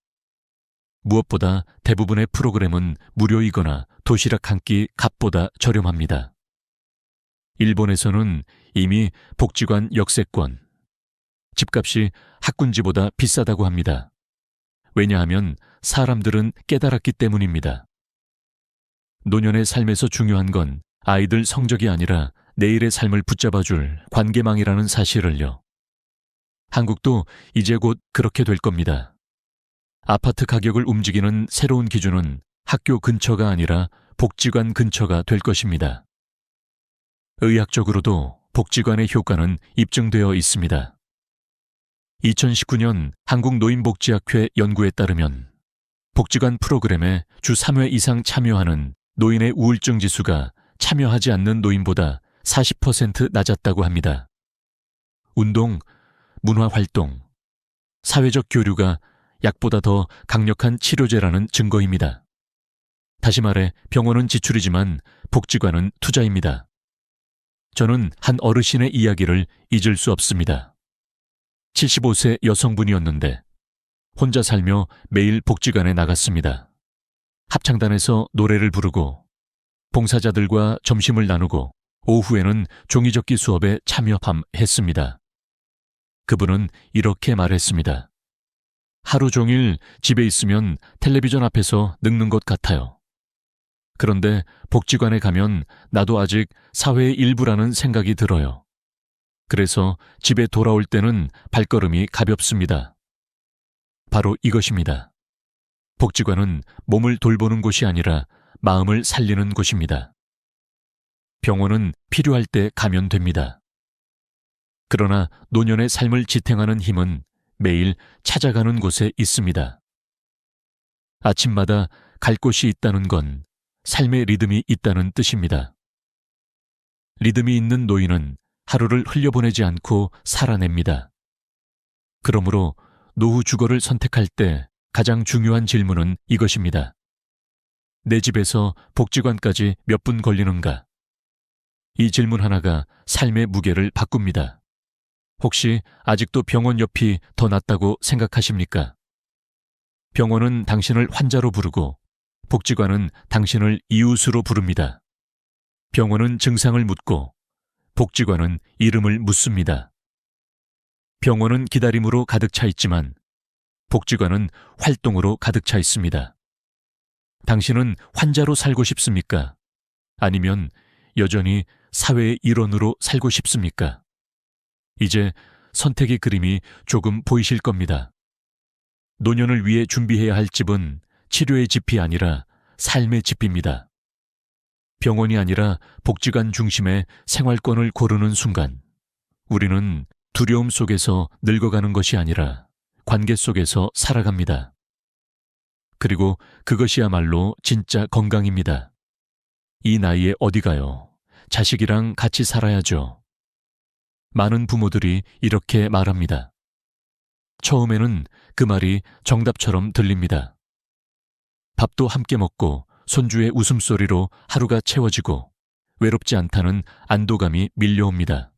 무엇보다 대부분의 프로그램은 무료이거나 도시락 한 끼 값보다 저렴합니다. 일본에서는 이미 복지관 역세권, 집값이 학군지보다 비싸다고 합니다. 왜냐하면 사람들은 깨달았기 때문입니다. 노년의 삶에서 중요한 건 아이들 성적이 아니라 내일의 삶을 붙잡아줄 관계망이라는 사실을요. 한국도 이제 곧 그렇게 될 겁니다. 아파트 가격을 움직이는 새로운 기준은 학교 근처가 아니라 복지관 근처가 될 것입니다. 의학적으로도 복지관의 효과는 입증되어 있습니다. 2019년 한국노인복지학회 연구에 따르면 복지관 프로그램에 주 3회 이상 참여하는 노인의 우울증 지수가 참여하지 않는 노인보다 40% 낮았다고 합니다. 운동, 문화활동, 사회적 교류가 약보다 더 강력한 치료제라는 증거입니다. 다시 말해 병원은 지출이지만 복지관은 투자입니다. 저는 한 어르신의 이야기를 잊을 수 없습니다. 75세 여성분이었는데 혼자 살며 매일 복지관에 나갔습니다. 합창단에서 노래를 부르고 봉사자들과 점심을 나누고 오후에는 종이접기 수업에 참여했습니다. 그분은 이렇게 말했습니다. 하루 종일 집에 있으면 텔레비전 앞에서 늙는 것 같아요. 그런데 복지관에 가면 나도 아직 사회의 일부라는 생각이 들어요. 그래서 집에 돌아올 때는 발걸음이 가볍습니다. 바로 이것입니다. 복지관은 몸을 돌보는 곳이 아니라 마음을 살리는 곳입니다. 병원은 필요할 때 가면 됩니다. 그러나 노년의 삶을 지탱하는 힘은 매일 찾아가는 곳에 있습니다. 아침마다 갈 곳이 있다는 건 삶의 리듬이 있다는 뜻입니다. 리듬이 있는 노인은 하루를 흘려보내지 않고 살아냅니다. 그러므로 노후 주거를 선택할 때 가장 중요한 질문은 이것입니다. 내 집에서 복지관까지 몇 분 걸리는가? 이 질문 하나가 삶의 무게를 바꿉니다. 혹시 아직도 병원 옆이 더 낫다고 생각하십니까? 병원은 당신을 환자로 부르고 복지관은 당신을 이웃으로 부릅니다. 병원은 증상을 묻고 복지관은 이름을 묻습니다. 병원은 기다림으로 가득 차 있지만 복지관은 활동으로 가득 차 있습니다. 당신은 환자로 살고 싶습니까? 아니면 여전히 사회의 일원으로 살고 싶습니까? 이제 선택의 그림이 조금 보이실 겁니다. 노년을 위해 준비해야 할 집은 치료의 집이 아니라 삶의 집입니다. 병원이 아니라 복지관 중심의 생활권을 고르는 순간, 우리는 두려움 속에서 늙어가는 것이 아니라 관계 속에서 살아갑니다. 그리고 그것이야말로 진짜 건강입니다. 이 나이에 어디 가요? 자식이랑 같이 살아야죠. 많은 부모들이 이렇게 말합니다. 처음에는 그 말이 정답처럼 들립니다. 밥도 함께 먹고 손주의 웃음소리로 하루가 채워지고 외롭지 않다는 안도감이 밀려옵니다.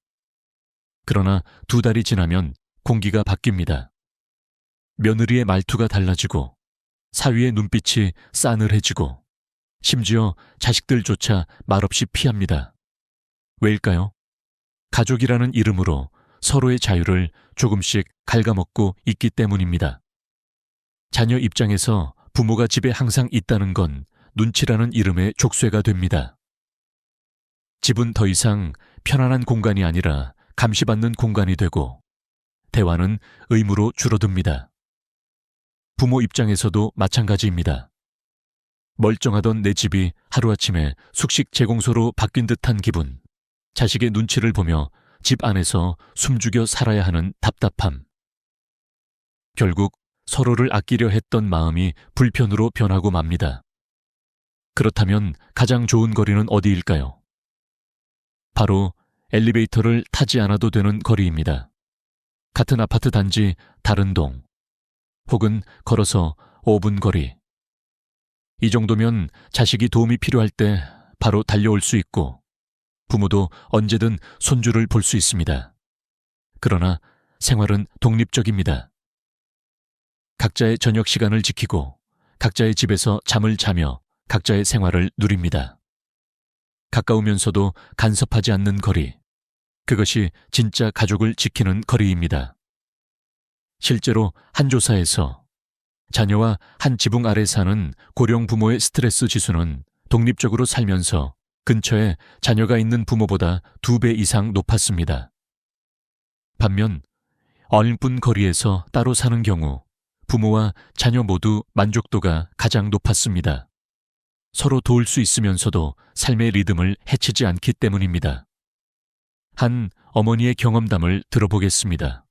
그러나 2달이 지나면 공기가 바뀝니다. 며느리의 말투가 달라지고 사위의 눈빛이 싸늘해지고 심지어 자식들조차 말없이 피합니다. 왜일까요? 가족이라는 이름으로 서로의 자유를 조금씩 갉아먹고 있기 때문입니다. 자녀 입장에서 부모가 집에 항상 있다는 건 눈치라는 이름의 족쇄가 됩니다. 집은 더 이상 편안한 공간이 아니라 감시받는 공간이 되고 대화는 의무로 줄어듭니다. 부모 입장에서도 마찬가지입니다. 멀쩡하던 내 집이 하루아침에 숙식 제공소로 바뀐 듯한 기분, 자식의 눈치를 보며 집 안에서 숨죽여 살아야 하는 답답함. 결국 서로를 아끼려 했던 마음이 불편으로 변하고 맙니다. 그렇다면 가장 좋은 거리는 어디일까요? 바로 엘리베이터를 타지 않아도 되는 거리입니다. 같은 아파트 단지 다른 동, 혹은 걸어서 5분 거리. 이 정도면 자식이 도움이 필요할 때 바로 달려올 수 있고 부모도 언제든 손주를 볼 수 있습니다. 그러나 생활은 독립적입니다. 각자의 저녁 시간을 지키고 각자의 집에서 잠을 자며 각자의 생활을 누립니다. 가까우면서도 간섭하지 않는 거리. 그것이 진짜 가족을 지키는 거리입니다. 실제로 한 조사에서 자녀와 한 지붕 아래 사는 고령 부모의 스트레스 지수는 독립적으로 살면서 근처에 자녀가 있는 부모보다 2배 이상 높았습니다. 반면 얼뿐 거리에서 따로 사는 경우 부모와 자녀 모두 만족도가 가장 높았습니다. 서로 도울 수 있으면서도 삶의 리듬을 해치지 않기 때문입니다. 한 어머니의 경험담을 들어보겠습니다.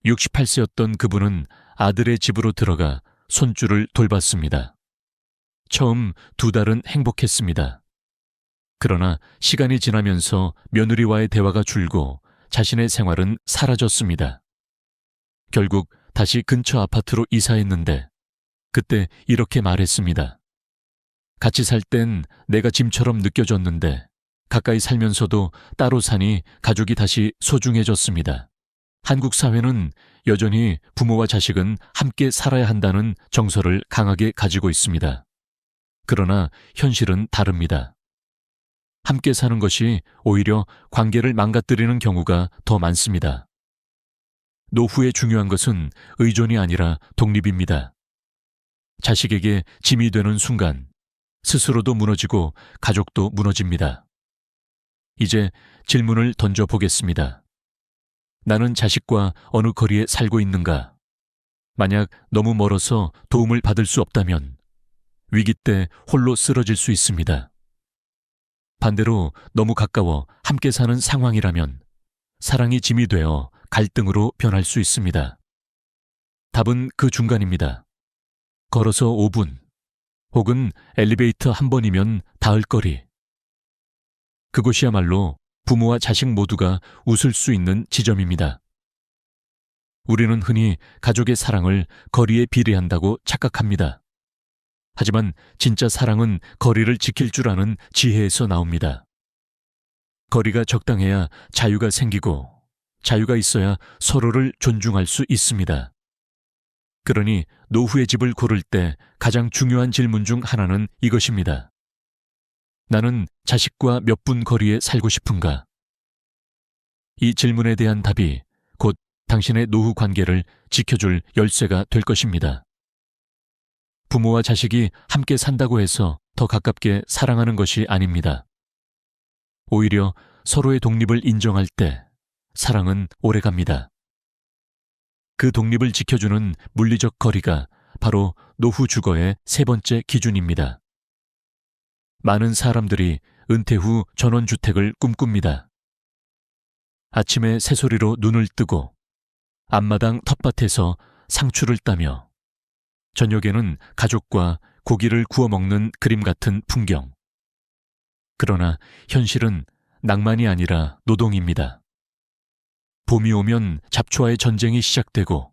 68세였던 그분은 아들의 집으로 들어가 손주를 돌봤습니다. 처음 2달은 행복했습니다. 그러나 시간이 지나면서 며느리와의 대화가 줄고 자신의 생활은 사라졌습니다. 결국 다시 근처 아파트로 이사했는데 그때 이렇게 말했습니다. 같이 살 땐 내가 짐처럼 느껴졌는데 가까이 살면서도 따로 사니 가족이 다시 소중해졌습니다. 한국 사회는 여전히 부모와 자식은 함께 살아야 한다는 정서를 강하게 가지고 있습니다. 그러나 현실은 다릅니다. 함께 사는 것이 오히려 관계를 망가뜨리는 경우가 더 많습니다. 노후에 중요한 것은 의존이 아니라 독립입니다. 자식에게 짐이 되는 순간 스스로도 무너지고 가족도 무너집니다. 이제 질문을 던져보겠습니다. 나는 자식과 어느 거리에 살고 있는가? 만약 너무 멀어서 도움을 받을 수 없다면 위기 때 홀로 쓰러질 수 있습니다. 반대로 너무 가까워 함께 사는 상황이라면 사랑이 짐이 되어 갈등으로 변할 수 있습니다. 답은 그 중간입니다. 걸어서 5분, 혹은 엘리베이터 한 번이면 닿을 거리. 그곳이야말로 부모와 자식 모두가 웃을 수 있는 지점입니다. 우리는 흔히 가족의 사랑을 거리에 비례한다고 착각합니다. 하지만 진짜 사랑은 거리를 지킬 줄 아는 지혜에서 나옵니다. 거리가 적당해야 자유가 생기고 자유가 있어야 서로를 존중할 수 있습니다. 그러니 노후의 집을 고를 때 가장 중요한 질문 중 하나는 이것입니다. 나는 자식과 몇 분 거리에 살고 싶은가? 이 질문에 대한 답이 곧 당신의 노후 관계를 지켜줄 열쇠가 될 것입니다. 부모와 자식이 함께 산다고 해서 더 가깝게 사랑하는 것이 아닙니다. 오히려 서로의 독립을 인정할 때 사랑은 오래갑니다. 그 독립을 지켜주는 물리적 거리가 바로 노후 주거의 세 번째 기준입니다. 많은 사람들이 은퇴 후 전원주택을 꿈꿉니다. 아침에 새소리로 눈을 뜨고 앞마당 텃밭에서 상추를 따며 저녁에는 가족과 고기를 구워 먹는 그림 같은 풍경. 그러나 현실은 낭만이 아니라 노동입니다. 봄이 오면 잡초와의 전쟁이 시작되고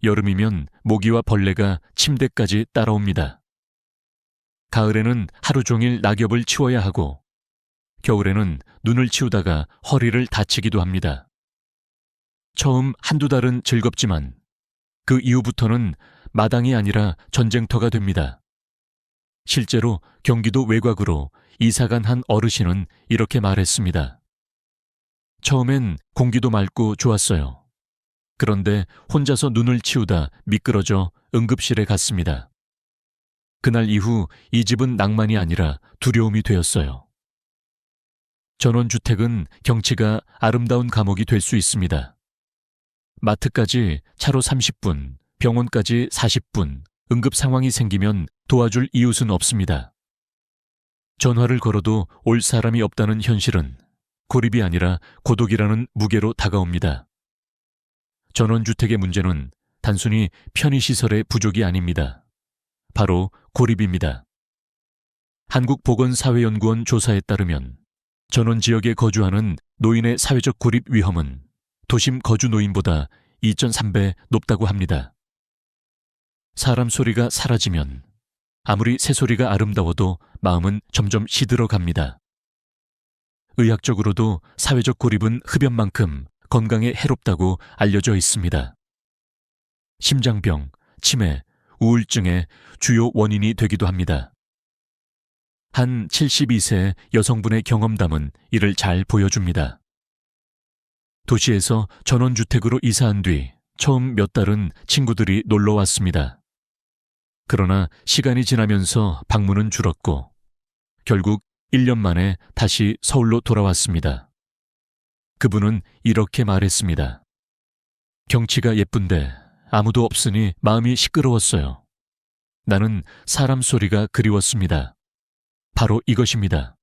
여름이면 모기와 벌레가 침대까지 따라옵니다. 가을에는 하루 종일 낙엽을 치워야 하고 겨울에는 눈을 치우다가 허리를 다치기도 합니다. 처음 한두 달은 즐겁지만 그 이후부터는 마당이 아니라 전쟁터가 됩니다. 실제로 경기도 외곽으로 이사간 한 어르신은 이렇게 말했습니다. 처음엔 공기도 맑고 좋았어요. 그런데 혼자서 눈을 치우다 미끄러져 응급실에 갔습니다. 그날 이후 이 집은 낭만이 아니라 두려움이 되었어요. 전원주택은 경치가 아름다운 감옥이 될 수 있습니다. 마트까지 차로 30분, 병원까지 40분, 응급 상황이 생기면 도와줄 이웃은 없습니다. 전화를 걸어도 올 사람이 없다는 현실은 고립이 아니라 고독이라는 무게로 다가옵니다. 전원주택의 문제는 단순히 편의시설의 부족이 아닙니다. 바로 고립입니다. 한국보건사회연구원 조사에 따르면 전원지역에 거주하는 노인의 사회적 고립 위험은 도심 거주 노인보다 2.3배 높다고 합니다. 사람 소리가 사라지면 아무리 새소리가 아름다워도 마음은 점점 시들어갑니다. 의학적으로도 사회적 고립은 흡연만큼 건강에 해롭다고 알려져 있습니다. 심장병, 치매, 우울증의 주요 원인이 되기도 합니다. 한 72세 여성분의 경험담은 이를 잘 보여줍니다. 도시에서 전원주택으로 이사한 뒤 처음 몇 달은 친구들이 놀러 왔습니다. 그러나 시간이 지나면서 방문은 줄었고 결국 1년 만에 다시 서울로 돌아왔습니다. 그분은 이렇게 말했습니다. 경치가 예쁜데 아무도 없으니 마음이 시끄러웠어요. 나는 사람 소리가 그리웠습니다. 바로 이것입니다.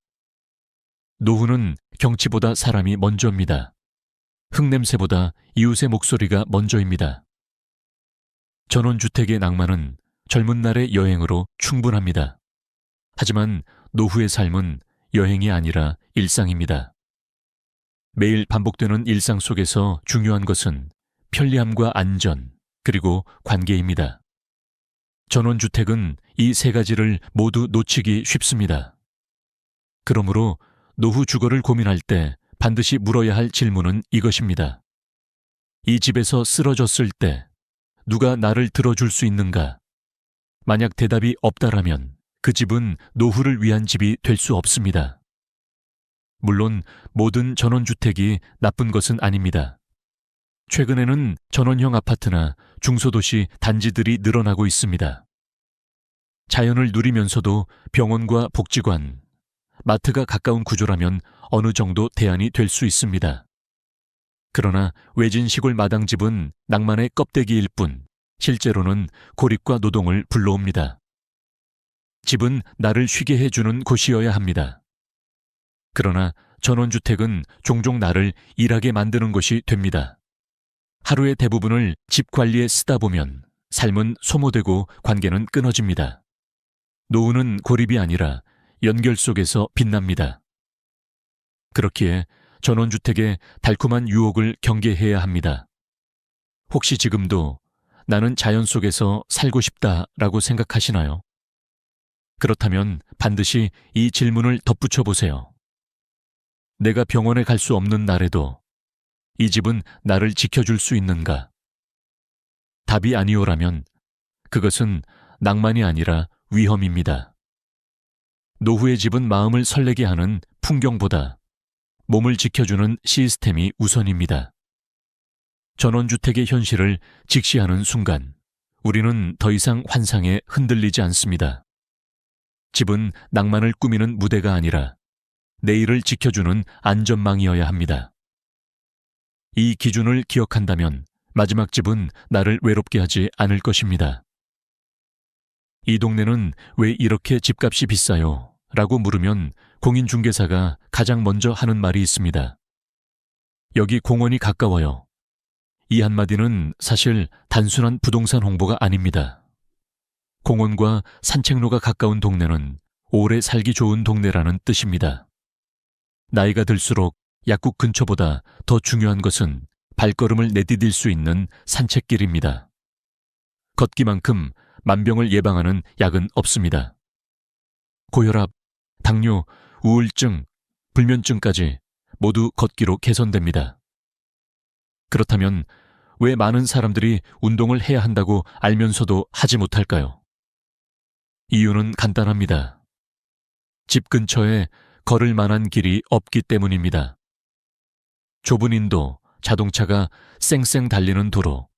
노후는 경치보다 사람이 먼저입니다. 흙냄새보다 이웃의 목소리가 먼저입니다. 전원주택의 낭만은 젊은 날의 여행으로 충분합니다. 하지만 노후의 삶은 여행이 아니라 일상입니다. 매일 반복되는 일상 속에서 중요한 것은 편리함과 안전, 그리고 관계입니다. 전원주택은 이 세 가지를 모두 놓치기 쉽습니다. 그러므로 노후 주거를 고민할 때 반드시 물어야 할 질문은 이것입니다. 이 집에서 쓰러졌을 때 누가 나를 들어줄 수 있는가? 만약 대답이 없다라면 그 집은 노후를 위한 집이 될 수 없습니다. 물론 모든 전원주택이 나쁜 것은 아닙니다. 최근에는 전원형 아파트나 중소도시 단지들이 늘어나고 있습니다. 자연을 누리면서도 병원과 복지관, 마트가 가까운 구조라면 어느 정도 대안이 될 수 있습니다. 그러나 외진 시골 마당집은 낭만의 껍데기일 뿐 실제로는 고립과 노동을 불러옵니다. 집은 나를 쉬게 해주는 곳이어야 합니다. 그러나 전원주택은 종종 나를 일하게 만드는 것이 됩니다. 하루의 대부분을 집 관리에 쓰다 보면 삶은 소모되고 관계는 끊어집니다. 노후는 고립이 아니라 연결 속에서 빛납니다. 그렇기에 전원주택의 달콤한 유혹을 경계해야 합니다. 혹시 지금도 나는 자연 속에서 살고 싶다라고 생각하시나요? 그렇다면 반드시 이 질문을 덧붙여 보세요. 내가 병원에 갈 수 없는 날에도 이 집은 나를 지켜줄 수 있는가? 답이 아니오라면 그것은 낭만이 아니라 위험입니다. 노후의 집은 마음을 설레게 하는 풍경보다 몸을 지켜주는 시스템이 우선입니다. 전원주택의 현실을 직시하는 순간 우리는 더 이상 환상에 흔들리지 않습니다. 집은 낭만을 꾸미는 무대가 아니라 내일을 지켜주는 안전망이어야 합니다. 이 기준을 기억한다면 마지막 집은 나를 외롭게 하지 않을 것입니다. 이 동네는 왜 이렇게 집값이 비싸요? 라고 물으면 공인중개사가 가장 먼저 하는 말이 있습니다. 여기 공원이 가까워요. 이 한마디는 사실 단순한 부동산 홍보가 아닙니다. 공원과 산책로가 가까운 동네는 오래 살기 좋은 동네라는 뜻입니다. 나이가 들수록 약국 근처보다 더 중요한 것은 발걸음을 내디딜 수 있는 산책길입니다. 걷기만큼 만병을 예방하는 약은 없습니다. 고혈압, 당뇨, 우울증, 불면증까지 모두 걷기로 개선됩니다. 그렇다면 왜 많은 사람들이 운동을 해야 한다고 알면서도 하지 못할까요? 이유는 간단합니다. 집 근처에 걸을 만한 길이 없기 때문입니다. 좁은 인도, 자동차가 쌩쌩 달리는 도로,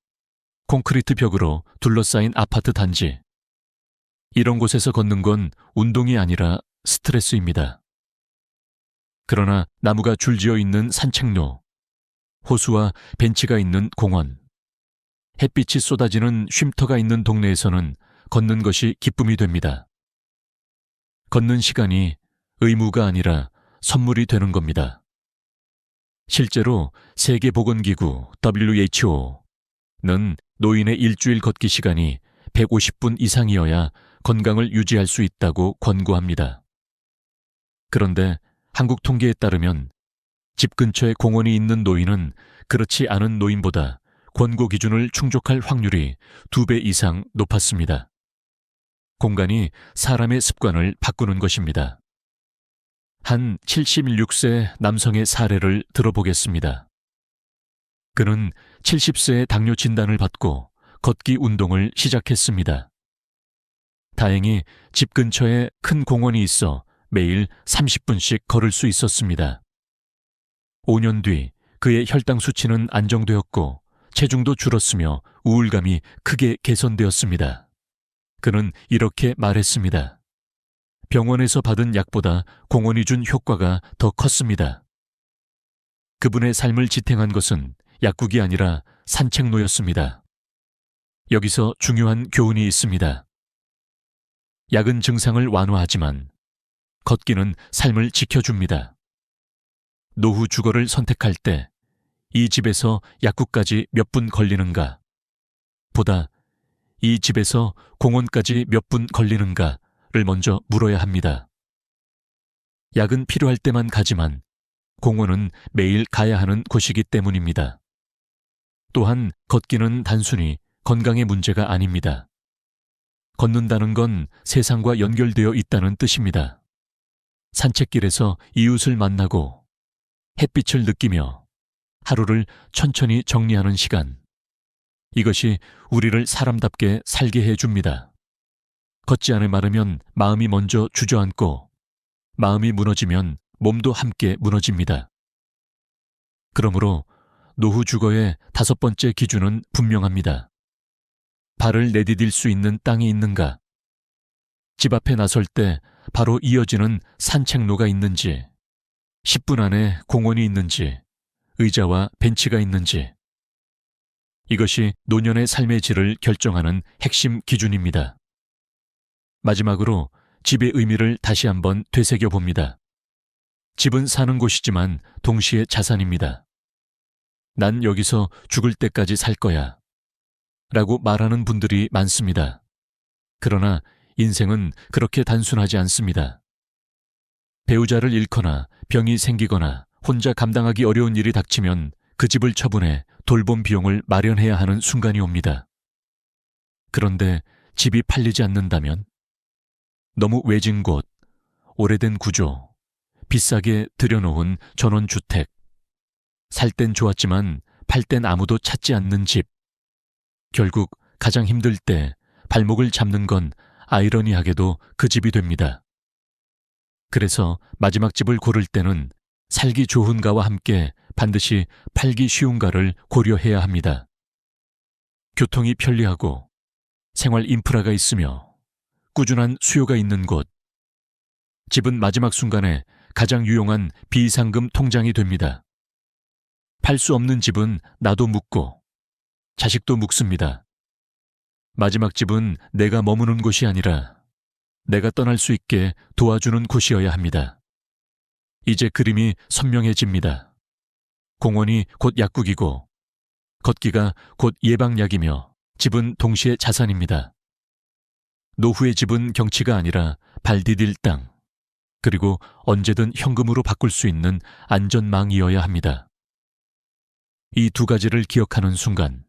콘크리트 벽으로 둘러싸인 아파트 단지. 이런 곳에서 걷는 건 운동이 아니라 스트레스입니다. 그러나 나무가 줄지어 있는 산책로, 호수와 벤치가 있는 공원, 햇빛이 쏟아지는 쉼터가 있는 동네에서는 걷는 것이 기쁨이 됩니다. 걷는 시간이 의무가 아니라 선물이 되는 겁니다. 실제로 세계보건기구 WHO는 노인의 일주일 걷기 시간이 150분 이상이어야 건강을 유지할 수 있다고 권고합니다. 그런데 한국 통계에 따르면 집 근처에 공원이 있는 노인은 그렇지 않은 노인보다 권고 기준을 충족할 확률이 2배 이상 높았습니다. 공간이 사람의 습관을 바꾸는 것입니다. 한 76세 남성의 사례를 들어보겠습니다. 그는 70세의 당뇨 진단을 받고 걷기 운동을 시작했습니다. 다행히 집 근처에 큰 공원이 있어 매일 30분씩 걸을 수 있었습니다. 5년 뒤 그의 혈당 수치는 안정되었고 체중도 줄었으며 우울감이 크게 개선되었습니다. 그는 이렇게 말했습니다. 병원에서 받은 약보다 공원이 준 효과가 더 컸습니다. 그분의 삶을 지탱한 것은 약국이 아니라 산책로였습니다. 여기서 중요한 교훈이 있습니다. 약은 증상을 완화하지만 걷기는 삶을 지켜줍니다. 노후 주거를 선택할 때 이 집에서 약국까지 몇 분 걸리는가? 보다 이 집에서 공원까지 몇 분 걸리는가를 먼저 물어야 합니다. 약은 필요할 때만 가지만 공원은 매일 가야 하는 곳이기 때문입니다. 또한 걷기는 단순히 건강의 문제가 아닙니다. 걷는다는 건 세상과 연결되어 있다는 뜻입니다. 산책길에서 이웃을 만나고 햇빛을 느끼며 하루를 천천히 정리하는 시간. 이것이 우리를 사람답게 살게 해줍니다. 걷지 않을 마르면 마음이 먼저 주저앉고 마음이 무너지면 몸도 함께 무너집니다. 그러므로 노후 주거의 5번째 기준은 분명합니다. 발을 내디딜 수 있는 땅이 있는가? 집 앞에 나설 때 바로 이어지는 산책로가 있는지, 10분 안에 공원이 있는지, 의자와 벤치가 있는지. 이것이 노년의 삶의 질을 결정하는 핵심 기준입니다. 마지막으로 집의 의미를 다시 한번 되새겨 봅니다. 집은 사는 곳이지만 동시에 자산입니다. 난 여기서 죽을 때까지 살 거야 라고 말하는 분들이 많습니다. 그러나 인생은 그렇게 단순하지 않습니다. 배우자를 잃거나 병이 생기거나 혼자 감당하기 어려운 일이 닥치면 그 집을 처분해 돌봄 비용을 마련해야 하는 순간이 옵니다. 그런데 집이 팔리지 않는다면? 너무 외진 곳, 오래된 구조, 비싸게 들여놓은 전원주택, 살 땐 좋았지만 팔 땐 아무도 찾지 않는 집. 결국 가장 힘들 때 발목을 잡는 건 아이러니하게도 그 집이 됩니다. 그래서 마지막 집을 고를 때는 살기 좋은가와 함께 반드시 팔기 쉬운가를 고려해야 합니다. 교통이 편리하고 생활 인프라가 있으며 꾸준한 수요가 있는 곳. 집은 마지막 순간에 가장 유용한 비상금 통장이 됩니다. 팔 수 없는 집은 나도 묻고 자식도 묵습니다. 마지막 집은 내가 머무는 곳이 아니라 내가 떠날 수 있게 도와주는 곳이어야 합니다. 이제 그림이 선명해집니다. 공원이 곧 약국이고 걷기가 곧 예방약이며 집은 동시에 자산입니다. 노후의 집은 경치가 아니라 발 디딜 땅, 그리고 언제든 현금으로 바꿀 수 있는 안전망이어야 합니다. 이 두 가지를 기억하는 순간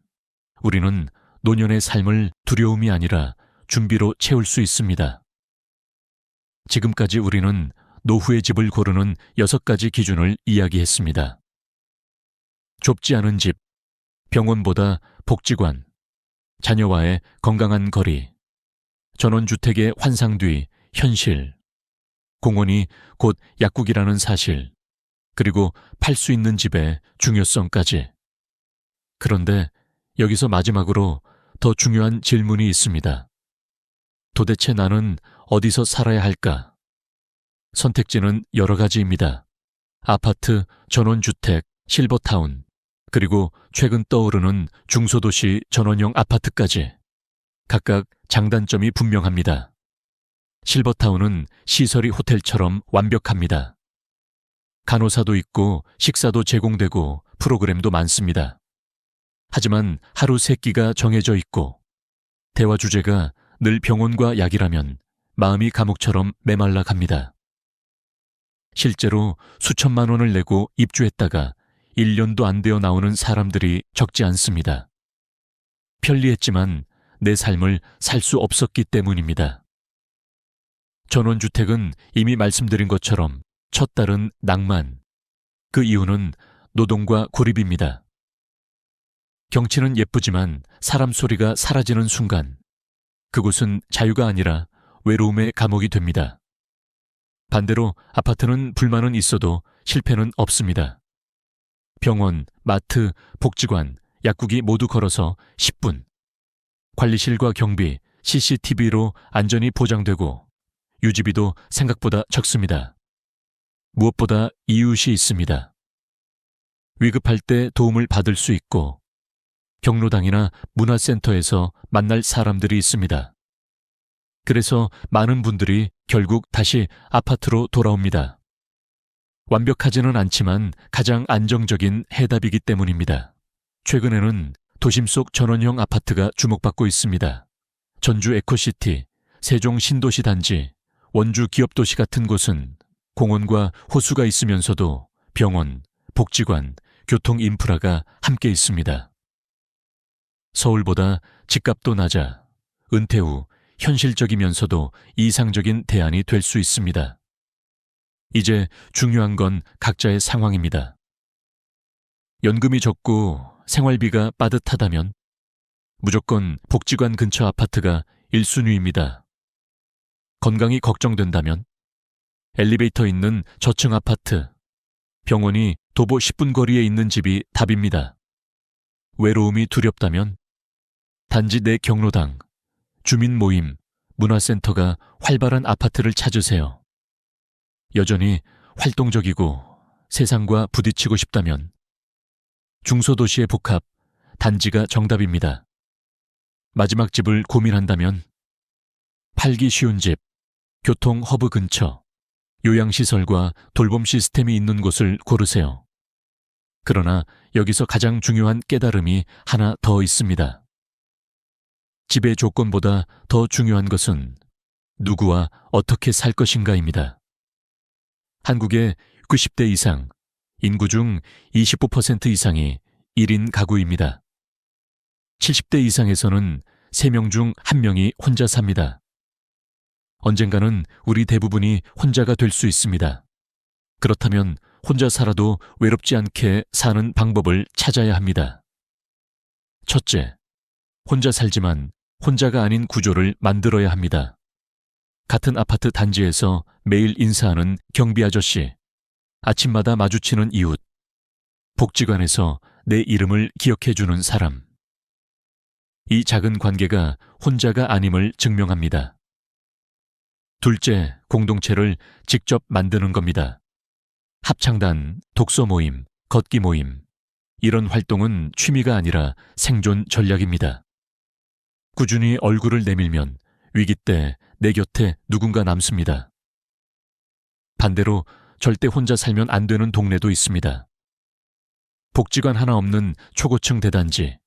우리는 노년의 삶을 두려움이 아니라 준비로 채울 수 있습니다. 지금까지 우리는 노후의 집을 고르는 6가지 기준을 이야기했습니다. 좁지 않은 집, 병원보다 복지관, 자녀와의 건강한 거리, 전원주택의 환상 뒤 현실, 공원이 곧 약국이라는 사실, 그리고 팔 수 있는 집의 중요성까지. 그런데 여기서 마지막으로 더 중요한 질문이 있습니다. 도대체 나는 어디서 살아야 할까? 선택지는 여러 가지입니다. 아파트, 전원주택, 실버타운, 그리고 최근 떠오르는 중소도시 전원형 아파트까지. 각각 장단점이 분명합니다. 실버타운은 시설이 호텔처럼 완벽합니다. 간호사도 있고 식사도 제공되고 프로그램도 많습니다. 하지만 하루 3끼가 정해져 있고 대화 주제가 늘 병원과 약이라면 마음이 감옥처럼 메말라 갑니다. 실제로 수천만 원을 내고 입주했다가 1년도 안 되어 나오는 사람들이 적지 않습니다. 편리했지만 내 삶을 살 수 없었기 때문입니다. 전원주택은 이미 말씀드린 것처럼 첫 달은 낭만, 그 이유는 노동과 고립입니다. 경치는 예쁘지만 사람 소리가 사라지는 순간 그곳은 자유가 아니라 외로움의 감옥이 됩니다. 반대로 아파트는 불만은 있어도 실패는 없습니다. 병원, 마트, 복지관, 약국이 모두 걸어서 10분. 관리실과 경비, CCTV로 안전이 보장되고 유지비도 생각보다 적습니다. 무엇보다 이웃이 있습니다. 위급할 때 도움을 받을 수 있고 경로당이나 문화센터에서 만날 사람들이 있습니다. 그래서 많은 분들이 결국 다시 아파트로 돌아옵니다. 완벽하지는 않지만 가장 안정적인 해답이기 때문입니다. 최근에는 도심 속 전원형 아파트가 주목받고 있습니다. 전주 에코시티, 세종 신도시 단지, 원주 기업도시 같은 곳은 공원과 호수가 있으면서도 병원, 복지관, 교통 인프라가 함께 있습니다. 서울보다 집값도 낮아 은퇴 후 현실적이면서도 이상적인 대안이 될 수 있습니다. 이제 중요한 건 각자의 상황입니다. 연금이 적고 생활비가 빠듯하다면 무조건 복지관 근처 아파트가 1순위입니다. 건강이 걱정된다면 엘리베이터 있는 저층 아파트, 병원이 도보 10분 거리에 있는 집이 답입니다. 외로움이 두렵다면 단지 내 경로당, 주민 모임, 문화센터가 활발한 아파트를 찾으세요. 여전히 활동적이고 세상과 부딪히고 싶다면 중소도시의 복합, 단지가 정답입니다. 마지막 집을 고민한다면 팔기 쉬운 집, 교통 허브 근처, 요양시설과 돌봄 시스템이 있는 곳을 고르세요. 그러나 여기서 가장 중요한 깨달음이 하나 더 있습니다. 집의 조건보다 더 중요한 것은 누구와 어떻게 살 것인가입니다. 한국의 90대 이상, 인구 중 25% 이상이 1인 가구입니다. 70대 이상에서는 3명 중 1명이 혼자 삽니다. 언젠가는 우리 대부분이 혼자가 될 수 있습니다. 그렇다면 혼자 살아도 외롭지 않게 사는 방법을 찾아야 합니다. 첫째, 혼자 살지만 혼자가 아닌 구조를 만들어야 합니다. 같은 아파트 단지에서 매일 인사하는 경비 아저씨, 아침마다 마주치는 이웃, 복지관에서 내 이름을 기억해주는 사람. 이 작은 관계가 혼자가 아님을 증명합니다. 둘째, 공동체를 직접 만드는 겁니다. 합창단, 독서 모임, 걷기 모임, 이런 활동은 취미가 아니라 생존 전략입니다. 꾸준히 얼굴을 내밀면 위기 때 내 곁에 누군가 남습니다. 반대로 절대 혼자 살면 안 되는 동네도 있습니다. 복지관 하나 없는 초고층 대단지,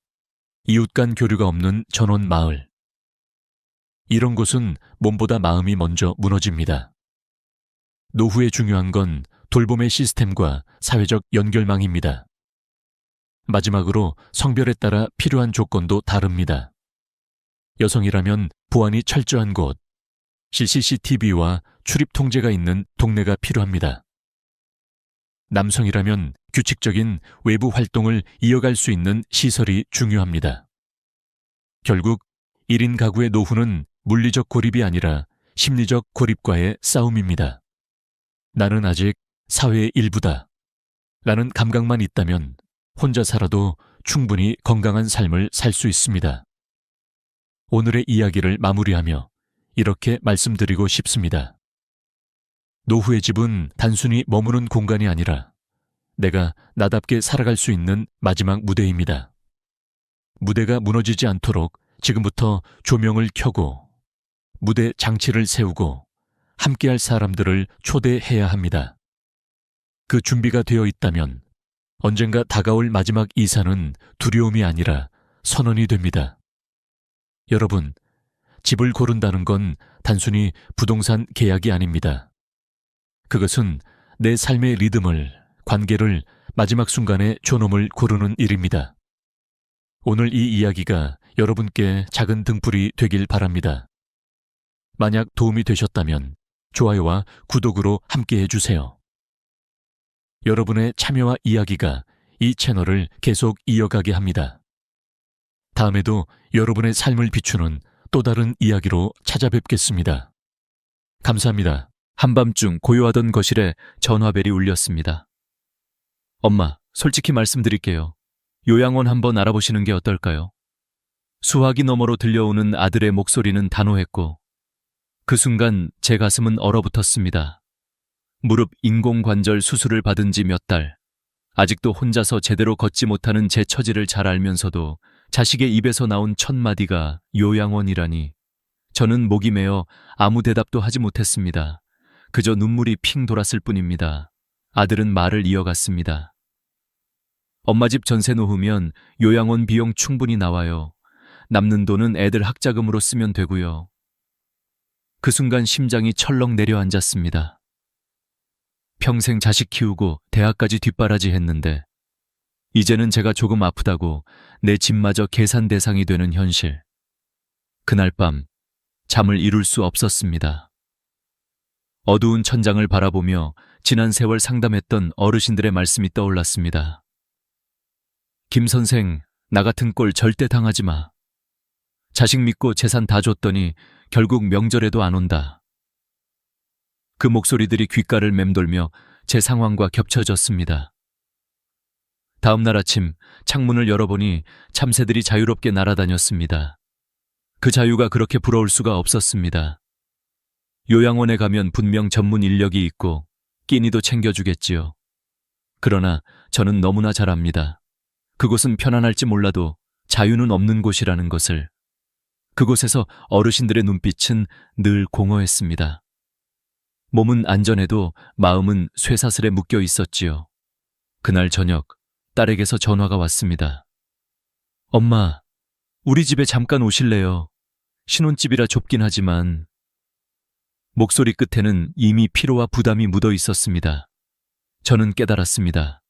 이웃 간 교류가 없는 전원 마을. 이런 곳은 몸보다 마음이 먼저 무너집니다. 노후에 중요한 건 돌봄의 시스템과 사회적 연결망입니다. 마지막으로 성별에 따라 필요한 조건도 다릅니다. 여성이라면 보안이 철저한 곳, CCTV와 출입 통제가 있는 동네가 필요합니다. 남성이라면 규칙적인 외부 활동을 이어갈 수 있는 시설이 중요합니다. 결국 1인 가구의 노후는 물리적 고립이 아니라 심리적 고립과의 싸움입니다. 나는 아직 사회의 일부다. 라는 감각만 있다면 혼자 살아도 충분히 건강한 삶을 살 수 있습니다. 오늘의 이야기를 마무리하며 이렇게 말씀드리고 싶습니다. 노후의 집은 단순히 머무는 공간이 아니라 내가 나답게 살아갈 수 있는 마지막 무대입니다. 무대가 무너지지 않도록 지금부터 조명을 켜고 무대 장치를 세우고 함께할 사람들을 초대해야 합니다. 그 준비가 되어 있다면 언젠가 다가올 마지막 이사는 두려움이 아니라 선언이 됩니다. 여러분, 집을 고른다는 건 단순히 부동산 계약이 아닙니다. 그것은 내 삶의 리듬을, 관계를, 마지막 순간의 존엄을 고르는 일입니다. 오늘 이 이야기가 여러분께 작은 등불이 되길 바랍니다. 만약 도움이 되셨다면 좋아요와 구독으로 함께해 주세요. 여러분의 참여와 이야기가 이 채널을 계속 이어가게 합니다. 다음에도 여러분의 삶을 비추는 또 다른 이야기로 찾아뵙겠습니다. 감사합니다. 한밤중 고요하던 거실에 전화벨이 울렸습니다. 엄마, 솔직히 말씀드릴게요. 요양원 한번 알아보시는 게 어떨까요? 수화기 너머로 들려오는 아들의 목소리는 단호했고 그 순간 제 가슴은 얼어붙었습니다. 무릎 인공관절 수술을 받은 지 몇 달, 아직도 혼자서 제대로 걷지 못하는 제 처지를 잘 알면서도 자식의 입에서 나온 첫 마디가 요양원이라니. 저는 목이 메어 아무 대답도 하지 못했습니다. 그저 눈물이 핑 돌았을 뿐입니다. 아들은 말을 이어갔습니다. 엄마 집 전세 놓으면 요양원 비용 충분히 나와요. 남는 돈은 애들 학자금으로 쓰면 되고요. 그 순간 심장이 철렁 내려앉았습니다. 평생 자식 키우고 대학까지 뒷바라지 했는데 이제는 제가 조금 아프다고 내 집마저 계산 대상이 되는 현실. 그날 밤 잠을 이룰 수 없었습니다. 어두운 천장을 바라보며 지난 세월 상담했던 어르신들의 말씀이 떠올랐습니다. 김 선생, 나 같은 꼴 절대 당하지 마. 자식 믿고 재산 다 줬더니 결국 명절에도 안 온다. 그 목소리들이 귓가를 맴돌며 제 상황과 겹쳐졌습니다. 다음 날 아침 창문을 열어보니 참새들이 자유롭게 날아다녔습니다. 그 자유가 그렇게 부러울 수가 없었습니다. 요양원에 가면 분명 전문 인력이 있고 끼니도 챙겨주겠지요. 그러나 저는 너무나 잘 압니다. 그곳은 편안할지 몰라도 자유는 없는 곳이라는 것을. 그곳에서 어르신들의 눈빛은 늘 공허했습니다. 몸은 안전해도 마음은 쇠사슬에 묶여 있었지요. 그날 저녁 딸에게서 전화가 왔습니다. 엄마, 우리 집에 잠깐 오실래요? 신혼집이라 좁긴 하지만. 목소리 끝에는 이미 피로와 부담이 묻어 있었습니다. 저는 깨달았습니다.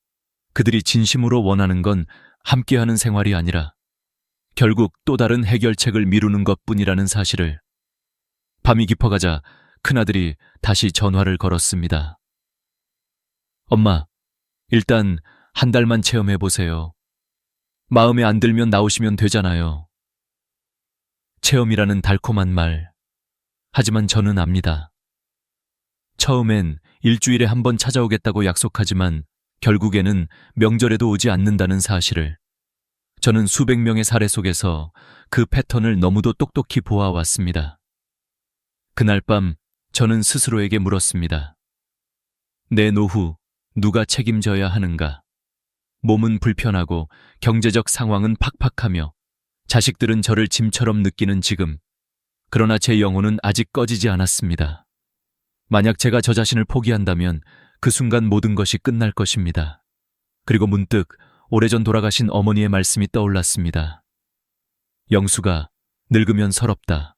그들이 진심으로 원하는 건 함께하는 생활이 아니라 결국 또 다른 해결책을 미루는 것뿐이라는 사실을. 밤이 깊어가자 큰아들이 다시 전화를 걸었습니다. 엄마, 일단 한 달만 체험해보세요. 마음에 안 들면 나오시면 되잖아요. 체험이라는 달콤한 말. 하지만 저는 압니다. 처음엔 일주일에 한 번 찾아오겠다고 약속하지만 결국에는 명절에도 오지 않는다는 사실을. 저는 수백 명의 사례 속에서 그 패턴을 너무도 똑똑히 보아왔습니다. 그날 밤 저는 스스로에게 물었습니다. 내 노후 누가 책임져야 하는가? 몸은 불편하고 경제적 상황은 팍팍하며 자식들은 저를 짐처럼 느끼는 지금. 그러나 제 영혼은 아직 꺼지지 않았습니다. 만약 제가 저 자신을 포기한다면 그 순간 모든 것이 끝날 것입니다. 그리고 문득 오래전 돌아가신 어머니의 말씀이 떠올랐습니다. 영수가 늙으면 서럽다.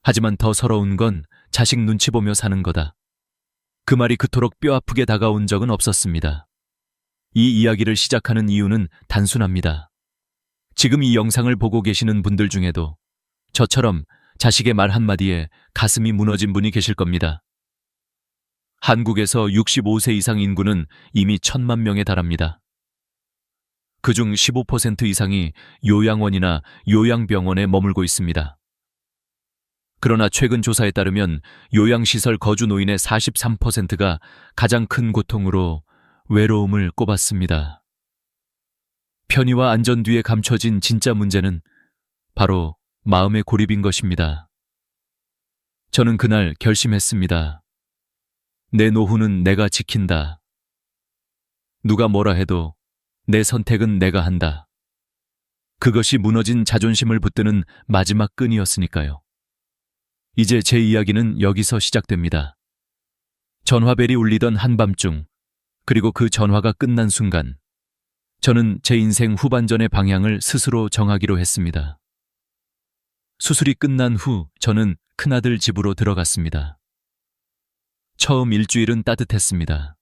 하지만 더 서러운 건 자식 눈치 보며 사는 거다. 그 말이 그토록 뼈아프게 다가온 적은 없었습니다. 이 이야기를 시작하는 이유는 단순합니다. 지금 이 영상을 보고 계시는 분들 중에도 저처럼 자식의 말 한마디에 가슴이 무너진 분이 계실 겁니다. 한국에서 65세 이상 인구는 이미 1,000만 명에 달합니다. 그중 15% 이상이 요양원이나 요양병원에 머물고 있습니다. 그러나 최근 조사에 따르면 요양시설 거주 노인의 43%가 가장 큰 고통으로 외로움을 꼽았습니다. 편의와 안전 뒤에 감춰진 진짜 문제는 바로 마음의 고립인 것입니다. 저는 그날 결심했습니다. 내 노후는 내가 지킨다. 누가 뭐라 해도 내 선택은 내가 한다. 그것이 무너진 자존심을 붙드는 마지막 끈이었으니까요. 이제 제 이야기는 여기서 시작됩니다. 전화벨이 울리던 한밤중, 그리고 그 전화가 끝난 순간, 저는 제 인생 후반전의 방향을 스스로 정하기로 했습니다. 수술이 끝난 후 저는 큰아들 집으로 들어갔습니다. 처음 일주일은 따뜻했습니다.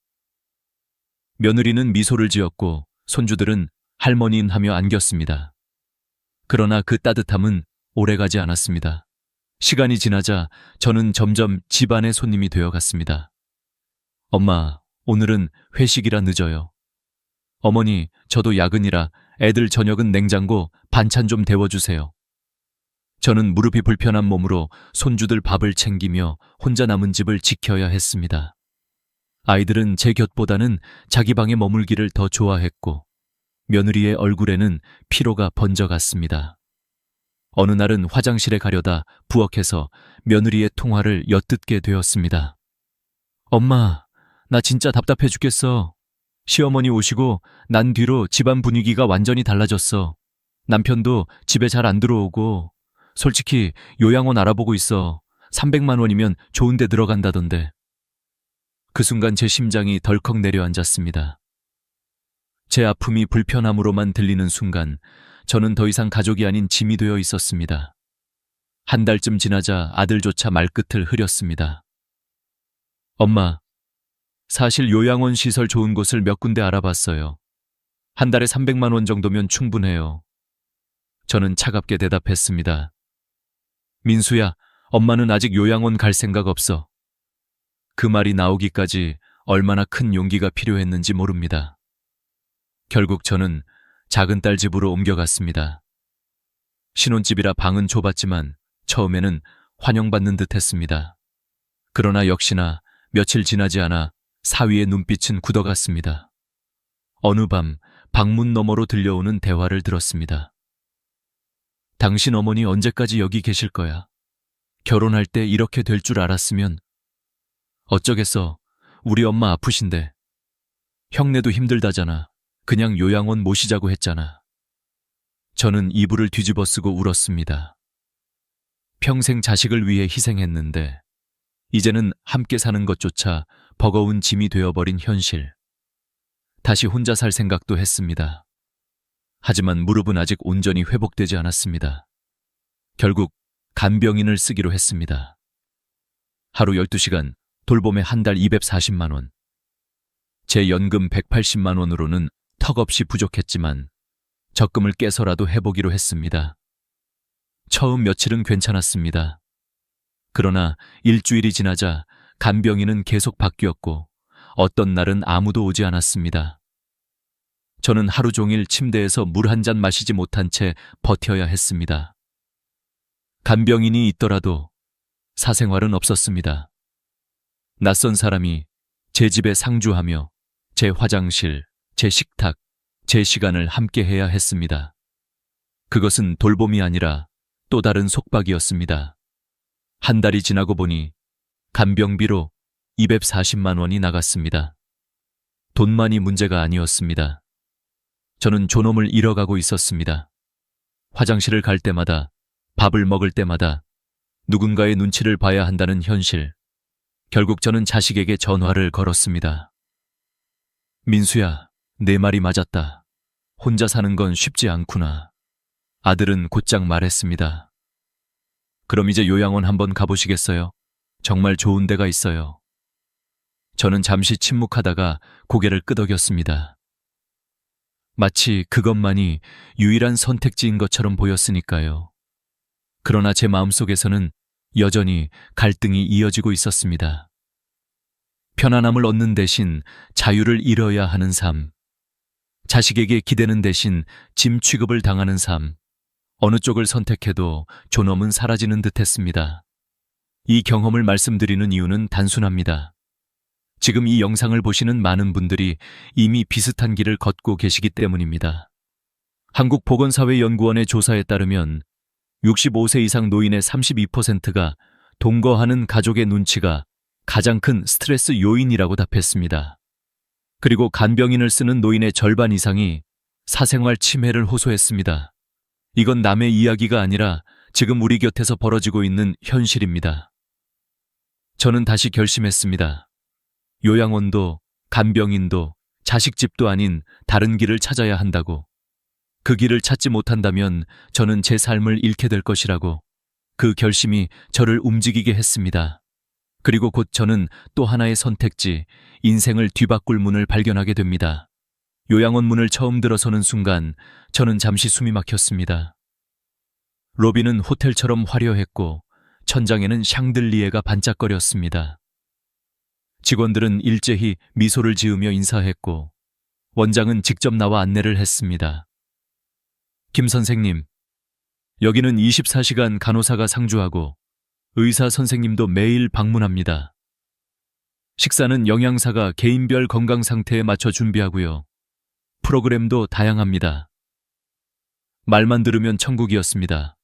며느리는 미소를 지었고 손주들은 할머니인 하며 안겼습니다. 그러나 그 따뜻함은 오래가지 않았습니다. 시간이 지나자 저는 점점 집안의 손님이 되어갔습니다. 엄마, 오늘은 회식이라 늦어요. 어머니, 저도 야근이라 애들 저녁은 냉장고 반찬 좀 데워주세요. 저는 무릎이 불편한 몸으로 손주들 밥을 챙기며 혼자 남은 집을 지켜야 했습니다. 아이들은 제 곁보다는 자기 방에 머물기를 더 좋아했고 며느리의 얼굴에는 피로가 번져갔습니다. 어느 날은 화장실에 가려다 부엌에서 며느리의 통화를 엿듣게 되었습니다. 엄마, 나 진짜 답답해 죽겠어. 시어머니 오시고 난 뒤로 집안 분위기가 완전히 달라졌어. 남편도 집에 잘 안 들어오고 솔직히 요양원 알아보고 있어. 300만 원이면 좋은 데 들어간다던데. 그 순간 제 심장이 덜컥 내려앉았습니다. 제 아픔이 불편함으로만 들리는 순간 저는 더 이상 가족이 아닌 짐이 되어 있었습니다. 한 달쯤 지나자 아들조차 말끝을 흐렸습니다. 엄마, 사실 요양원 시설 좋은 곳을 몇 군데 알아봤어요. 한 달에 300만 원 정도면 충분해요. 저는 차갑게 대답했습니다. 민수야, 엄마는 아직 요양원 갈 생각 없어. 그 말이 나오기까지 얼마나 큰 용기가 필요했는지 모릅니다. 결국 저는 작은 딸 집으로 옮겨갔습니다. 신혼집이라 방은 좁았지만 처음에는 환영받는 듯 했습니다. 그러나 역시나 며칠 지나지 않아 사위의 눈빛은 굳어갔습니다. 어느 밤 방문 너머로 들려오는 대화를 들었습니다. 당신 어머니 언제까지 여기 계실 거야? 결혼할 때 이렇게 될 줄 알았으면. 어쩌겠어. 우리 엄마 아프신데. 형네도 힘들다잖아. 그냥 요양원 모시자고 했잖아. 저는 이불을 뒤집어 쓰고 울었습니다. 평생 자식을 위해 희생했는데 이제는 함께 사는 것조차 버거운 짐이 되어버린 현실. 다시 혼자 살 생각도 했습니다. 하지만 무릎은 아직 온전히 회복되지 않았습니다. 결국 간병인을 쓰기로 했습니다. 하루 12시간, 돌봄에 한 달 240만 원. 제 연금 180만 원으로는 턱없이 부족했지만 적금을 깨서라도 해보기로 했습니다. 처음 며칠은 괜찮았습니다. 그러나 일주일이 지나자 간병인은 계속 바뀌었고 어떤 날은 아무도 오지 않았습니다. 저는 하루 종일 침대에서 물 한 잔 마시지 못한 채 버텨야 했습니다. 간병인이 있더라도 사생활은 없었습니다. 낯선 사람이 제 집에 상주하며 제 화장실, 제 식탁, 제 시간을 함께 해야 했습니다. 그것은 돌봄이 아니라 또 다른 속박이었습니다. 한 달이 지나고 보니 간병비로 240만 원이 나갔습니다. 돈만이 문제가 아니었습니다. 저는 존엄을 잃어가고 있었습니다. 화장실을 갈 때마다, 밥을 먹을 때마다 누군가의 눈치를 봐야 한다는 현실. 결국 저는 자식에게 전화를 걸었습니다. 민수야, 내 말이 맞았다. 혼자 사는 건 쉽지 않구나. 아들은 곧장 말했습니다. 그럼 이제 요양원 한번 가보시겠어요? 정말 좋은 데가 있어요. 저는 잠시 침묵하다가 고개를 끄덕였습니다. 마치 그것만이 유일한 선택지인 것처럼 보였으니까요. 그러나 제 마음속에서는 여전히 갈등이 이어지고 있었습니다. 편안함을 얻는 대신 자유를 잃어야 하는 삶. 자식에게 기대는 대신 짐 취급을 당하는 삶. 어느 쪽을 선택해도 존엄은 사라지는 듯했습니다. 이 경험을 말씀드리는 이유는 단순합니다. 지금 이 영상을 보시는 많은 분들이 이미 비슷한 길을 걷고 계시기 때문입니다. 한국보건사회연구원의 조사에 따르면 65세 이상 노인의 32%가 동거하는 가족의 눈치가 가장 큰 스트레스 요인이라고 답했습니다. 그리고 간병인을 쓰는 노인의 절반 이상이 사생활 침해를 호소했습니다. 이건 남의 이야기가 아니라 지금 우리 곁에서 벌어지고 있는 현실입니다. 저는 다시 결심했습니다. 요양원도 간병인도 자식집도 아닌 다른 길을 찾아야 한다고. 그 길을 찾지 못한다면 저는 제 삶을 잃게 될 것이라고. 그 결심이 저를 움직이게 했습니다. 그리고 곧 저는 또 하나의 선택지, 인생을 뒤바꿀 문을 발견하게 됩니다. 요양원 문을 처음 들어서는 순간 저는 잠시 숨이 막혔습니다. 로비는 호텔처럼 화려했고 천장에는 샹들리에가 반짝거렸습니다. 직원들은 일제히 미소를 지으며 인사했고 원장은 직접 나와 안내를 했습니다. 김 선생님, 여기는 24시간 간호사가 상주하고 의사 선생님도 매일 방문합니다. 식사는 영양사가 개인별 건강 상태에 맞춰 준비하고요. 프로그램도 다양합니다. 말만 들으면 천국이었습니다.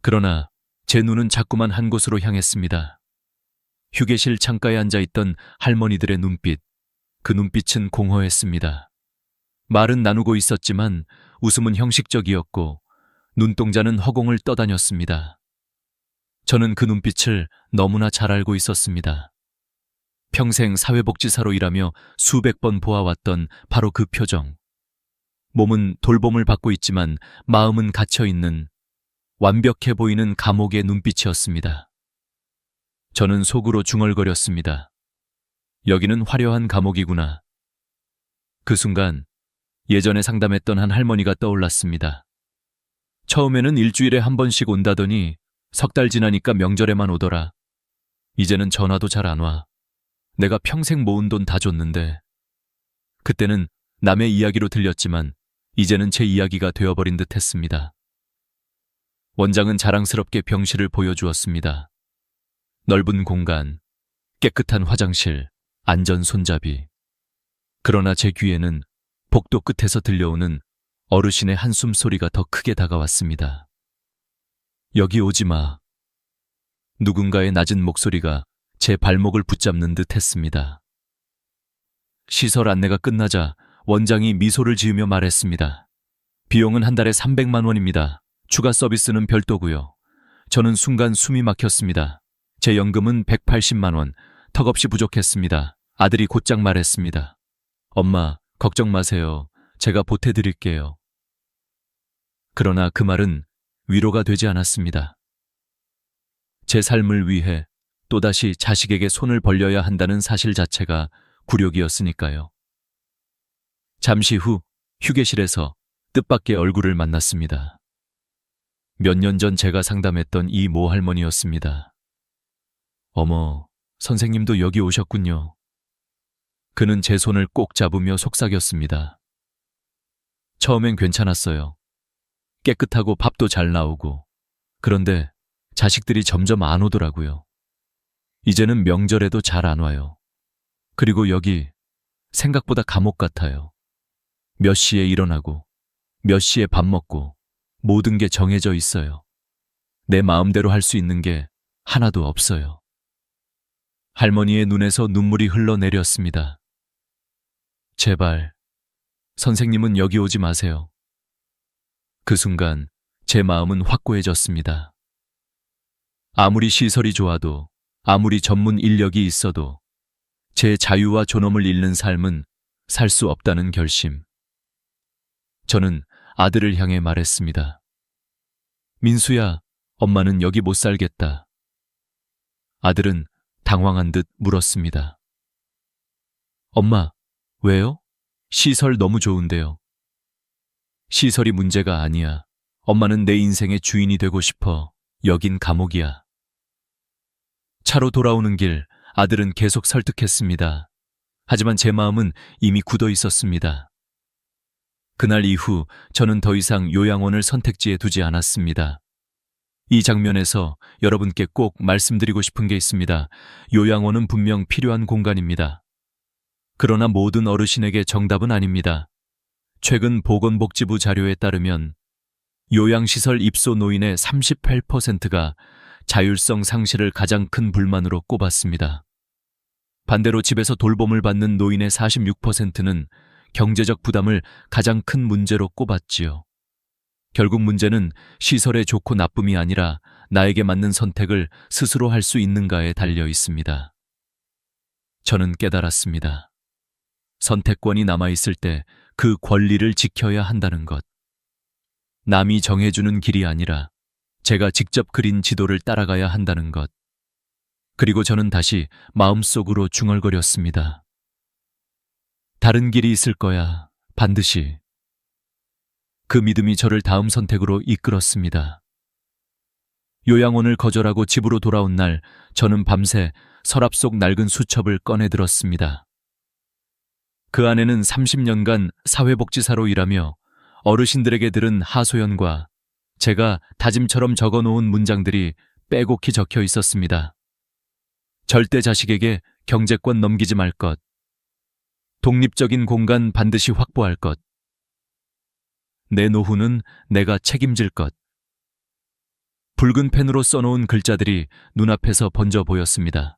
그러나 제 눈은 자꾸만 한 곳으로 향했습니다. 휴게실 창가에 앉아있던 할머니들의 눈빛, 그 눈빛은 공허했습니다. 말은 나누고 있었지만 웃음은 형식적이었고 눈동자는 허공을 떠다녔습니다. 저는 그 눈빛을 너무나 잘 알고 있었습니다. 평생 사회복지사로 일하며 수백 번 보아왔던 바로 그 표정. 몸은 돌봄을 받고 있지만 마음은 갇혀있는 완벽해 보이는 감옥의 눈빛이었습니다. 저는 속으로 중얼거렸습니다. 여기는 화려한 감옥이구나. 그 순간 예전에 상담했던 한 할머니가 떠올랐습니다. 처음에는 일주일에 한 번씩 온다더니 석 달 지나니까 명절에만 오더라. 이제는 전화도 잘 안 와. 내가 평생 모은 돈 다 줬는데. 그때는 남의 이야기로 들렸지만 이제는 제 이야기가 되어버린 듯 했습니다. 원장은 자랑스럽게 병실을 보여주었습니다. 넓은 공간, 깨끗한 화장실, 안전 손잡이. 그러나 제 귀에는 복도 끝에서 들려오는 어르신의 한숨 소리가 더 크게 다가왔습니다. 여기 오지 마. 누군가의 낮은 목소리가 제 발목을 붙잡는 듯 했습니다. 시설 안내가 끝나자 원장이 미소를 지으며 말했습니다. 비용은 한 달에 300만 원입니다. 추가 서비스는 별도고요. 저는 순간 숨이 막혔습니다. 제 연금은 180만 원, 턱없이 부족했습니다. 아들이 곧장 말했습니다. 엄마, 걱정 마세요. 제가 보태드릴게요. 그러나 그 말은 위로가 되지 않았습니다. 제 삶을 위해 또다시 자식에게 손을 벌려야 한다는 사실 자체가 굴욕이었으니까요. 잠시 후 휴게실에서 뜻밖의 얼굴을 만났습니다. 몇 년 전 제가 상담했던 이 모 할머니였습니다. 어머, 선생님도 여기 오셨군요. 그는 제 손을 꼭 잡으며 속삭였습니다. 처음엔 괜찮았어요. 깨끗하고 밥도 잘 나오고. 그런데 자식들이 점점 안 오더라고요. 이제는 명절에도 잘 안 와요. 그리고 여기 생각보다 감옥 같아요. 몇 시에 일어나고 몇 시에 밥 먹고 모든 게 정해져 있어요. 내 마음대로 할 수 있는 게 하나도 없어요. 할머니의 눈에서 눈물이 흘러내렸습니다. 제발, 선생님은 여기 오지 마세요. 그 순간 제 마음은 확고해졌습니다. 아무리 시설이 좋아도, 아무리 전문 인력이 있어도 제 자유와 존엄을 잃는 삶은 살 수 없다는 결심. 저는 아들을 향해 말했습니다. 민수야, 엄마는 여기 못 살겠다. 아들은 당황한 듯 물었습니다. 엄마, 왜요? 시설 너무 좋은데요. 시설이 문제가 아니야. 엄마는 내 인생의 주인이 되고 싶어. 여긴 감옥이야. 차로 돌아오는 길, 아들은 계속 설득했습니다. 하지만 제 마음은 이미 굳어 있었습니다. 그날 이후 저는 더 이상 요양원을 선택지에 두지 않았습니다. 이 장면에서 여러분께 꼭 말씀드리고 싶은 게 있습니다. 요양원은 분명 필요한 공간입니다. 그러나 모든 어르신에게 정답은 아닙니다. 최근 보건복지부 자료에 따르면 요양시설 입소 노인의 38%가 자율성 상실을 가장 큰 불만으로 꼽았습니다. 반대로 집에서 돌봄을 받는 노인의 46%는 경제적 부담을 가장 큰 문제로 꼽았지요. 결국 문제는 시설의 좋고 나쁨이 아니라 나에게 맞는 선택을 스스로 할 수 있는가에 달려 있습니다. 저는 깨달았습니다. 선택권이 남아있을 때 그 권리를 지켜야 한다는 것. 남이 정해주는 길이 아니라 제가 직접 그린 지도를 따라가야 한다는 것. 그리고 저는 다시 마음속으로 중얼거렸습니다. 다른 길이 있을 거야, 반드시. 그 믿음이 저를 다음 선택으로 이끌었습니다. 요양원을 거절하고 집으로 돌아온 날, 저는 밤새 서랍 속 낡은 수첩을 꺼내 들었습니다. 그 안에는 30년간 사회복지사로 일하며 어르신들에게 들은 하소연과 제가 다짐처럼 적어놓은 문장들이 빼곡히 적혀 있었습니다. 절대 자식에게 경제권 넘기지 말 것. 독립적인 공간 반드시 확보할 것. 내 노후는 내가 책임질 것. 붉은 펜으로 써놓은 글자들이 눈앞에서 번져 보였습니다.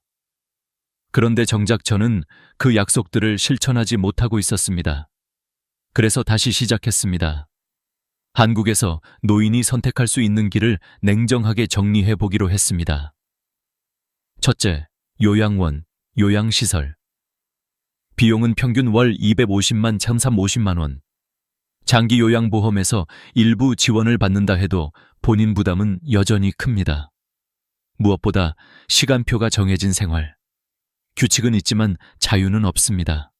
그런데 정작 저는 그 약속들을 실천하지 못하고 있었습니다. 그래서 다시 시작했습니다. 한국에서 노인이 선택할 수 있는 길을 냉정하게 정리해 보기로 했습니다. 첫째, 요양원, 요양시설. 비용은 평균 월 250만 1,350만 원. 장기 요양보험에서 일부 지원을 받는다 해도 본인 부담은 여전히 큽니다. 무엇보다 시간표가 정해진 생활. 규칙은 있지만 자유는 없습니다.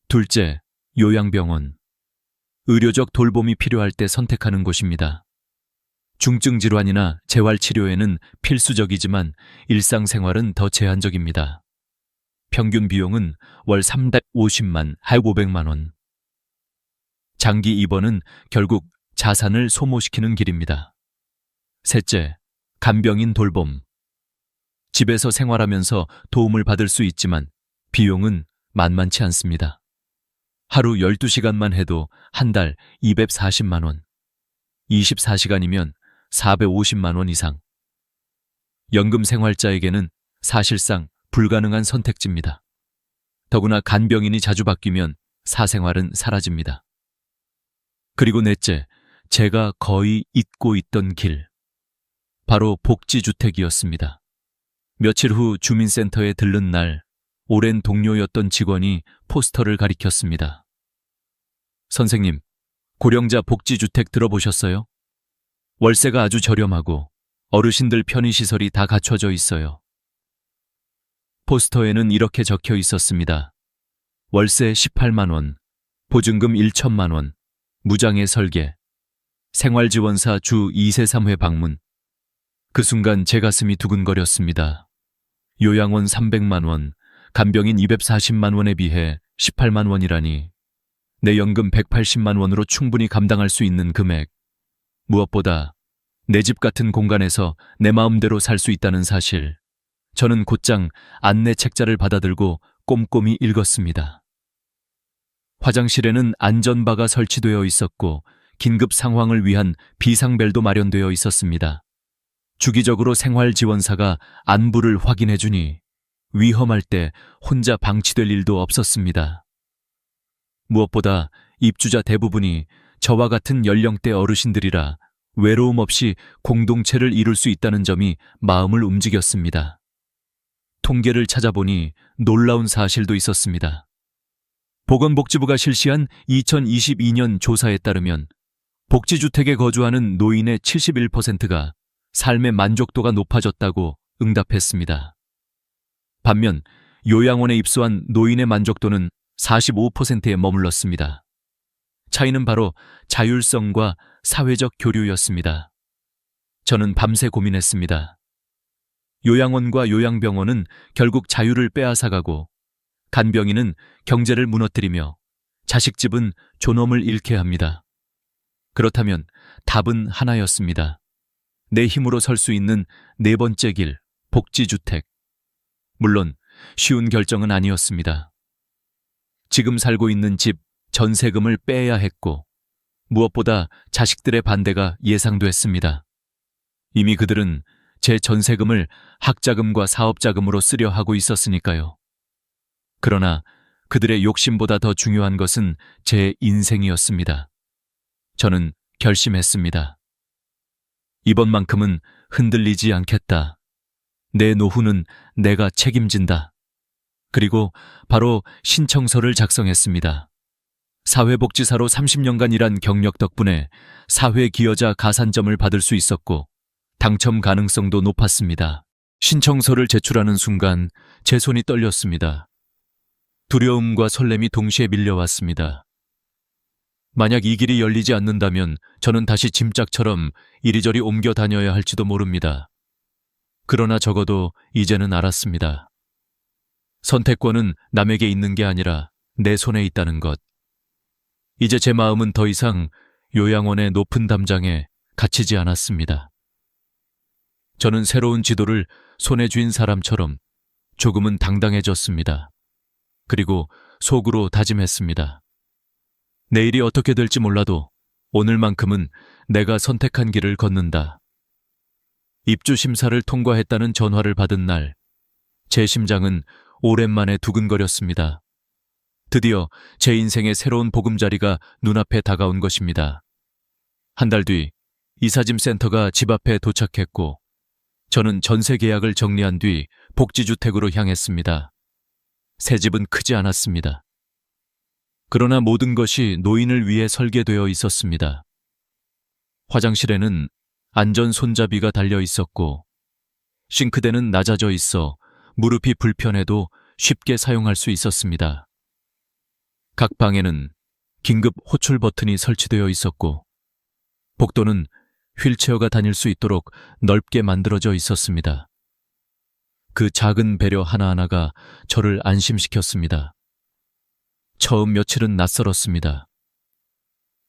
둘째, 요양병원. 의료적 돌봄이 필요할 때 선택하는 곳입니다. 중증 질환이나 재활치료에는 필수적이지만 일상생활은 더 제한적입니다. 평균 비용은 월 350만, 500만 원. 장기 입원은 결국 자산을 소모시키는 길입니다. 셋째, 간병인 돌봄. 집에서 생활하면서 도움을 받을 수 있지만 비용은 만만치 않습니다. 하루 12시간만 해도 한 달 240만 원, 24시간이면 450만 원 이상. 연금 생활자에게는 사실상 불가능한 선택지입니다. 더구나 간병인이 자주 바뀌면 사생활은 사라집니다. 그리고 넷째, 제가 거의 잊고 있던 길. 바로 복지주택이었습니다. 며칠 후 주민센터에 들른 날, 오랜 동료였던 직원이 포스터를 가리켰습니다. 선생님, 고령자 복지주택 들어보셨어요? 월세가 아주 저렴하고 어르신들 편의시설이 다 갖춰져 있어요. 포스터에는 이렇게 적혀 있었습니다. 월세 18만 원, 보증금 1천만 원, 무장애 설계, 생활지원사 주 2세 3회 방문. 그 순간 제 가슴이 두근거렸습니다. 요양원 300만 원, 간병인 240만 원에 비해 18만 원이라니. 내 연금 180만 원으로 충분히 감당할 수 있는 금액. 무엇보다 내 집 같은 공간에서 내 마음대로 살 수 있다는 사실. 저는 곧장 안내 책자를 받아들고 꼼꼼히 읽었습니다. 화장실에는 안전바가 설치되어 있었고 긴급 상황을 위한 비상벨도 마련되어 있었습니다. 주기적으로 생활지원사가 안부를 확인해주니 위험할 때 혼자 방치될 일도 없었습니다. 무엇보다 입주자 대부분이 저와 같은 연령대 어르신들이라 외로움 없이 공동체를 이룰 수 있다는 점이 마음을 움직였습니다. 통계를 찾아보니 놀라운 사실도 있었습니다. 보건복지부가 실시한 2022년 조사에 따르면 복지주택에 거주하는 노인의 71%가 삶의 만족도가 높아졌다고 응답했습니다. 반면 요양원에 입소한 노인의 만족도는 45%에 머물렀습니다. 차이는 바로 자율성과 사회적 교류였습니다. 저는 밤새 고민했습니다. 요양원과 요양병원은 결국 자유를 빼앗아가고 간병인은 경제를 무너뜨리며 자식집은 존엄을 잃게 합니다. 그렇다면 답은 하나였습니다. 내 힘으로 설 수 있는 네 번째 길, 복지주택. 물론 쉬운 결정은 아니었습니다. 지금 살고 있는 집 전세금을 빼야 했고 무엇보다 자식들의 반대가 예상됐습니다. 이미 그들은 제 전세금을 학자금과 사업자금으로 쓰려 하고 있었으니까요. 그러나 그들의 욕심보다 더 중요한 것은 제 인생이었습니다. 저는 결심했습니다. 이번만큼은 흔들리지 않겠다. 내 노후는 내가 책임진다. 그리고 바로 신청서를 작성했습니다. 사회복지사로 30년간 일한 경력 덕분에 사회기여자 가산점을 받을 수 있었고 당첨 가능성도 높았습니다. 신청서를 제출하는 순간 제 손이 떨렸습니다. 두려움과 설렘이 동시에 밀려왔습니다. 만약 이 길이 열리지 않는다면 저는 다시 짐짝처럼 이리저리 옮겨 다녀야 할지도 모릅니다. 그러나 적어도 이제는 알았습니다. 선택권은 남에게 있는 게 아니라 내 손에 있다는 것. 이제 제 마음은 더 이상 요양원의 높은 담장에 갇히지 않았습니다. 저는 새로운 지도를 손에 쥔 사람처럼 조금은 당당해졌습니다. 그리고 속으로 다짐했습니다. 내일이 어떻게 될지 몰라도 오늘만큼은 내가 선택한 길을 걷는다. 입주 심사를 통과했다는 전화를 받은 날, 제 심장은 오랜만에 두근거렸습니다. 드디어 제 인생의 새로운 보금자리가 눈앞에 다가온 것입니다. 한 달 뒤 이사짐 센터가 집 앞에 도착했고 저는 전세 계약을 정리한 뒤 복지주택으로 향했습니다. 새 집은 크지 않았습니다. 그러나 모든 것이 노인을 위해 설계되어 있었습니다. 화장실에는 안전 손잡이가 달려 있었고 싱크대는 낮아져 있어 무릎이 불편해도 쉽게 사용할 수 있었습니다. 각 방에는 긴급 호출 버튼이 설치되어 있었고 복도는 휠체어가 다닐 수 있도록 넓게 만들어져 있었습니다. 그 작은 배려 하나하나가 저를 안심시켰습니다. 처음 며칠은 낯설었습니다.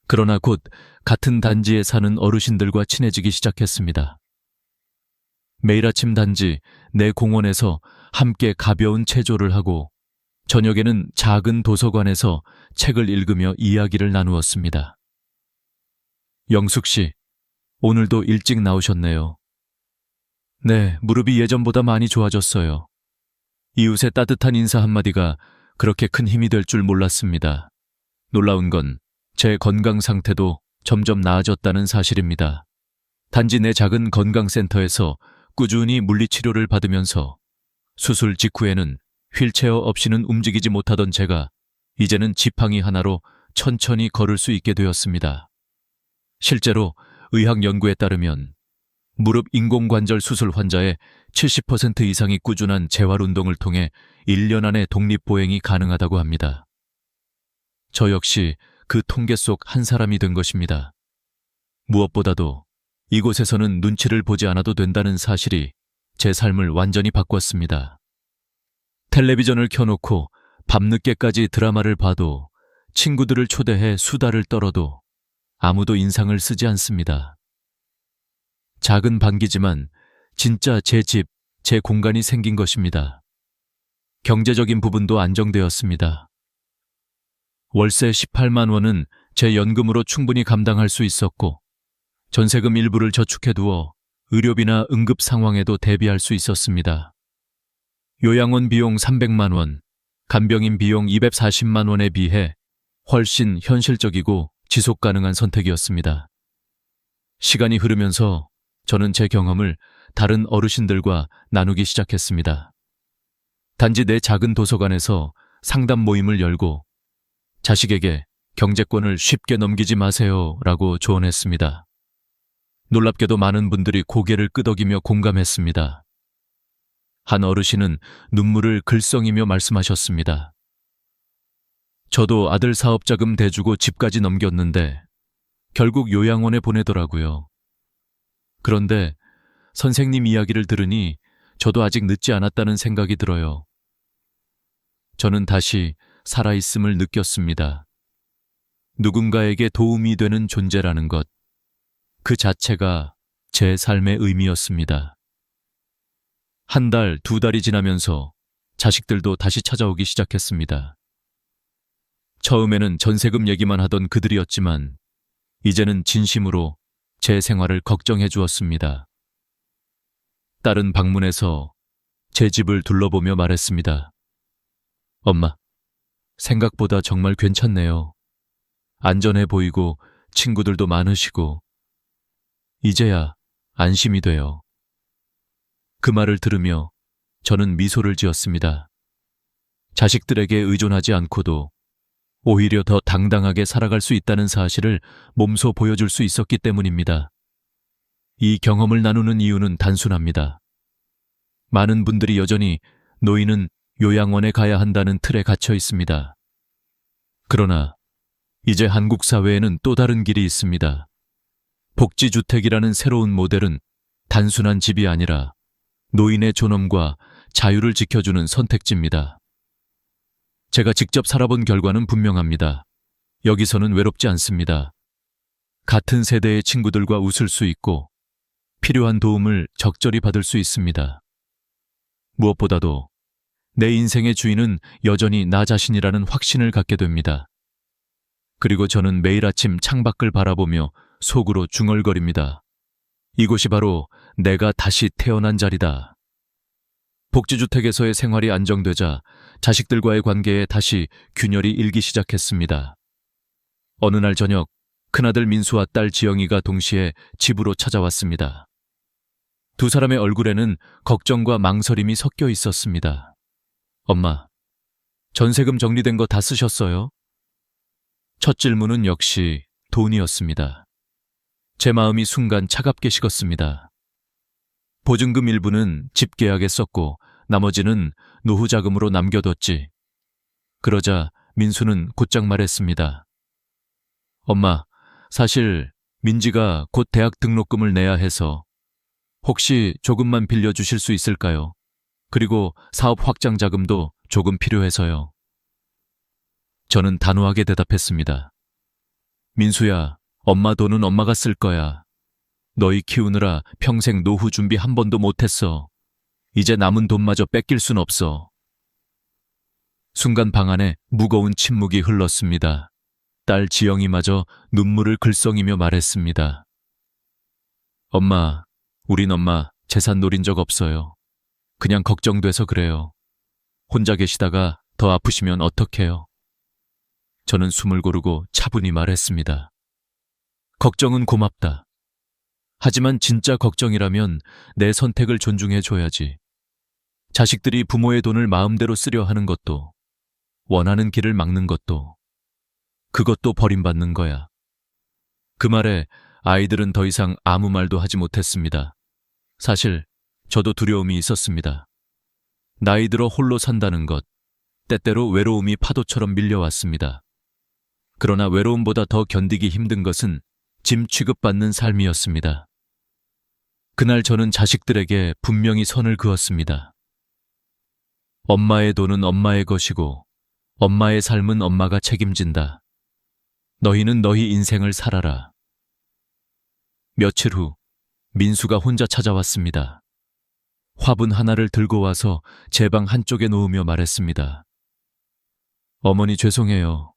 그러나 곧 같은 단지에 사는 어르신들과 친해지기 시작했습니다. 매일 아침 단지 내 공원에서 함께 가벼운 체조를 하고 저녁에는 작은 도서관에서 책을 읽으며 이야기를 나누었습니다. 영숙 씨, 오늘도 일찍 나오셨네요. 네, 무릎이 예전보다 많이 좋아졌어요. 이웃의 따뜻한 인사 한마디가 그렇게 큰 힘이 될 줄 몰랐습니다. 놀라운 건 제 건강 상태도 점점 나아졌다는 사실입니다. 단지 내 작은 건강센터에서 꾸준히 물리치료를 받으면서 수술 직후에는 휠체어 없이는 움직이지 못하던 제가 이제는 지팡이 하나로 천천히 걸을 수 있게 되었습니다. 실제로 의학 연구에 따르면 무릎 인공관절 수술 환자의 70% 이상이 꾸준한 재활 운동을 통해 1년 안에 독립보행이 가능하다고 합니다. 저 역시 그 통계 속 한 사람이 된 것입니다. 무엇보다도 이곳에서는 눈치를 보지 않아도 된다는 사실이 제 삶을 완전히 바꿨습니다. 텔레비전을 켜놓고 밤늦게까지 드라마를 봐도 친구들을 초대해 수다를 떨어도 아무도 인상을 쓰지 않습니다. 작은 반기지만 진짜 제 집, 제 공간이 생긴 것입니다. 경제적인 부분도 안정되었습니다. 월세 18만 원은 제 연금으로 충분히 감당할 수 있었고 전세금 일부를 저축해두어 의료비나 응급 상황에도 대비할 수 있었습니다. 요양원 비용 300만 원, 간병인 비용 240만 원에 비해 훨씬 현실적이고 지속 가능한 선택이었습니다. 시간이 흐르면서 저는 제 경험을 다른 어르신들과 나누기 시작했습니다. 단지 내 작은 도서관에서 상담 모임을 열고 자식에게 경제권을 쉽게 넘기지 마세요 라고 조언했습니다. 놀랍게도 많은 분들이 고개를 끄덕이며 공감했습니다. 한 어르신은 눈물을 글썽이며 말씀하셨습니다. 저도 아들 사업자금 대주고 집까지 넘겼는데 결국 요양원에 보내더라고요. 그런데 선생님 이야기를 들으니 저도 아직 늦지 않았다는 생각이 들어요. 저는 다시 살아있음을 느꼈습니다. 누군가에게 도움이 되는 존재라는 것, 그 자체가 제 삶의 의미였습니다. 한 달, 두 달이 지나면서 자식들도 다시 찾아오기 시작했습니다. 처음에는 전세금 얘기만 하던 그들이었지만 이제는 진심으로 제 생활을 걱정해 주었습니다. 딸은 방문해서 제 집을 둘러보며 말했습니다. 엄마, 생각보다 정말 괜찮네요. 안전해 보이고 친구들도 많으시고 이제야 안심이 돼요. 그 말을 들으며 저는 미소를 지었습니다. 자식들에게 의존하지 않고도 오히려 더 당당하게 살아갈 수 있다는 사실을 몸소 보여줄 수 있었기 때문입니다. 이 경험을 나누는 이유는 단순합니다. 많은 분들이 여전히 노인은 요양원에 가야 한다는 틀에 갇혀 있습니다. 그러나 이제 한국 사회에는 또 다른 길이 있습니다. 복지주택이라는 새로운 모델은 단순한 집이 아니라 노인의 존엄과 자유를 지켜주는 선택지입니다. 제가 직접 살아본 결과는 분명합니다. 여기서는 외롭지 않습니다. 같은 세대의 친구들과 웃을 수 있고 필요한 도움을 적절히 받을 수 있습니다. 무엇보다도 내 인생의 주인은 여전히 나 자신이라는 확신을 갖게 됩니다. 그리고 저는 매일 아침 창밖을 바라보며 속으로 중얼거립니다. 이곳이 바로 내가 다시 태어난 자리다. 복지주택에서의 생활이 안정되자 자식들과의 관계에 다시 균열이 일기 시작했습니다. 어느 날 저녁, 큰아들 민수와 딸 지영이가 동시에 집으로 찾아왔습니다. 두 사람의 얼굴에는 걱정과 망설임이 섞여 있었습니다. 엄마, 전세금 정리된 거 다 쓰셨어요? 첫 질문은 역시 돈이었습니다. 제 마음이 순간 차갑게 식었습니다. 보증금 일부는 집 계약에 썼고 나머지는 노후 자금으로 남겨뒀지. 그러자 민수는 곧장 말했습니다. 엄마, 사실 민지가 곧 대학 등록금을 내야 해서 혹시 조금만 빌려주실 수 있을까요? 그리고 사업 확장 자금도 조금 필요해서요. 저는 단호하게 대답했습니다. 민수야, 엄마 돈은 엄마가 쓸 거야. 너희 키우느라 평생 노후 준비 한 번도 못했어. 이제 남은 돈마저 뺏길 순 없어. 순간 방 안에 무거운 침묵이 흘렀습니다. 딸 지영이마저 눈물을 글썽이며 말했습니다. 엄마, 우린 엄마 재산 노린 적 없어요. 그냥 걱정돼서 그래요. 혼자 계시다가 더 아프시면 어떡해요? 저는 숨을 고르고 차분히 말했습니다. 걱정은 고맙다. 하지만 진짜 걱정이라면 내 선택을 존중해줘야지. 자식들이 부모의 돈을 마음대로 쓰려 하는 것도, 원하는 길을 막는 것도, 그것도 버림받는 거야. 그 말에 아이들은 더 이상 아무 말도 하지 못했습니다. 사실 저도 두려움이 있었습니다. 나이 들어 홀로 산다는 것, 때때로 외로움이 파도처럼 밀려왔습니다. 그러나 외로움보다 더 견디기 힘든 것은 짐 취급받는 삶이었습니다. 그날 저는 자식들에게 분명히 선을 그었습니다. 엄마의 돈은 엄마의 것이고 엄마의 삶은 엄마가 책임진다. 너희는 너희 인생을 살아라. 며칠 후 민수가 혼자 찾아왔습니다. 화분 하나를 들고 와서 제 방 한쪽에 놓으며 말했습니다. 어머니 죄송해요.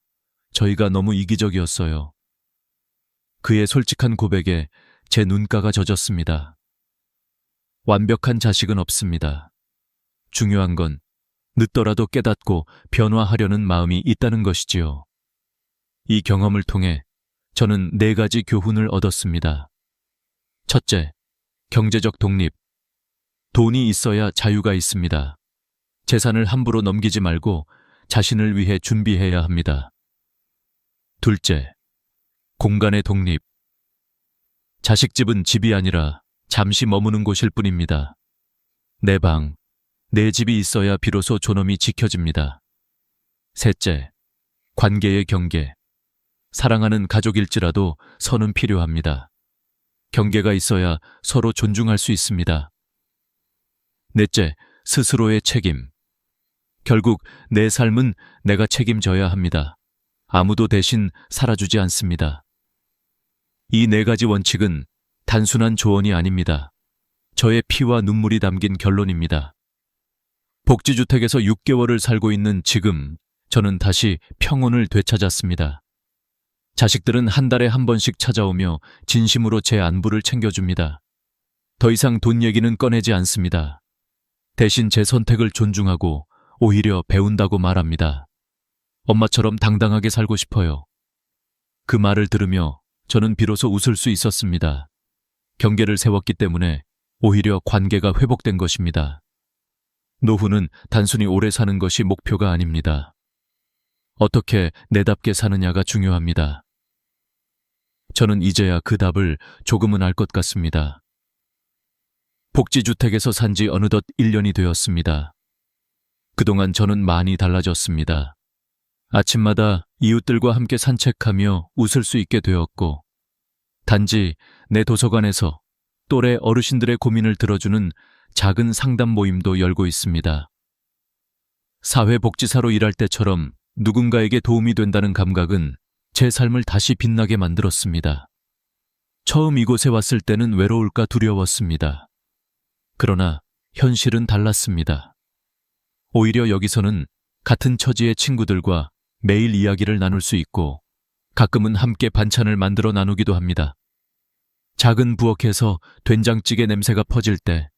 저희가 너무 이기적이었어요. 그의 솔직한 고백에 제 눈가가 젖었습니다. 완벽한 자식은 없습니다. 중요한 건 늦더라도 깨닫고 변화하려는 마음이 있다는 것이지요. 이 경험을 통해 저는 4가지 교훈을 얻었습니다. 첫째, 경제적 독립. 돈이 있어야 자유가 있습니다. 재산을 함부로 넘기지 말고 자신을 위해 준비해야 합니다. 둘째, 공간의 독립. 자식 집은 집이 아니라 잠시 머무는 곳일 뿐입니다. 내 방, 내 집이 있어야 비로소 존엄이 지켜집니다. 셋째, 관계의 경계. 사랑하는 가족일지라도 선은 필요합니다. 경계가 있어야 서로 존중할 수 있습니다. 넷째, 스스로의 책임. 결국 내 삶은 내가 책임져야 합니다. 아무도 대신 살아주지 않습니다. 이 4가지 원칙은 단순한 조언이 아닙니다. 저의 피와 눈물이 담긴 결론입니다. 복지주택에서 6개월을 살고 있는 지금 저는 다시 평온을 되찾았습니다. 자식들은 한 달에 한 번씩 찾아오며 진심으로 제 안부를 챙겨줍니다. 더 이상 돈 얘기는 꺼내지 않습니다. 대신 제 선택을 존중하고 오히려 배운다고 말합니다. 엄마처럼 당당하게 살고 싶어요. 그 말을 들으며 저는 비로소 웃을 수 있었습니다. 경계를 세웠기 때문에 오히려 관계가 회복된 것입니다. 노후는 단순히 오래 사는 것이 목표가 아닙니다. 어떻게 내답게 사느냐가 중요합니다. 저는 이제야 그 답을 조금은 알 것 같습니다. 복지주택에서 산 지 어느덧 1년이 되었습니다. 그동안 저는 많이 달라졌습니다. 아침마다 이웃들과 함께 산책하며 웃을 수 있게 되었고, 단지 내 도서관에서 또래 어르신들의 고민을 들어주는 작은 상담 모임도 열고 있습니다. 사회복지사로 일할 때처럼 누군가에게 도움이 된다는 감각은 제 삶을 다시 빛나게 만들었습니다. 처음 이곳에 왔을 때는 외로울까 두려웠습니다. 그러나 현실은 달랐습니다. 오히려 여기서는 같은 처지의 친구들과 매일 이야기를 나눌 수 있고 가끔은 함께 반찬을 만들어 나누기도 합니다. 작은 부엌에서 된장찌개 냄새가 퍼질 때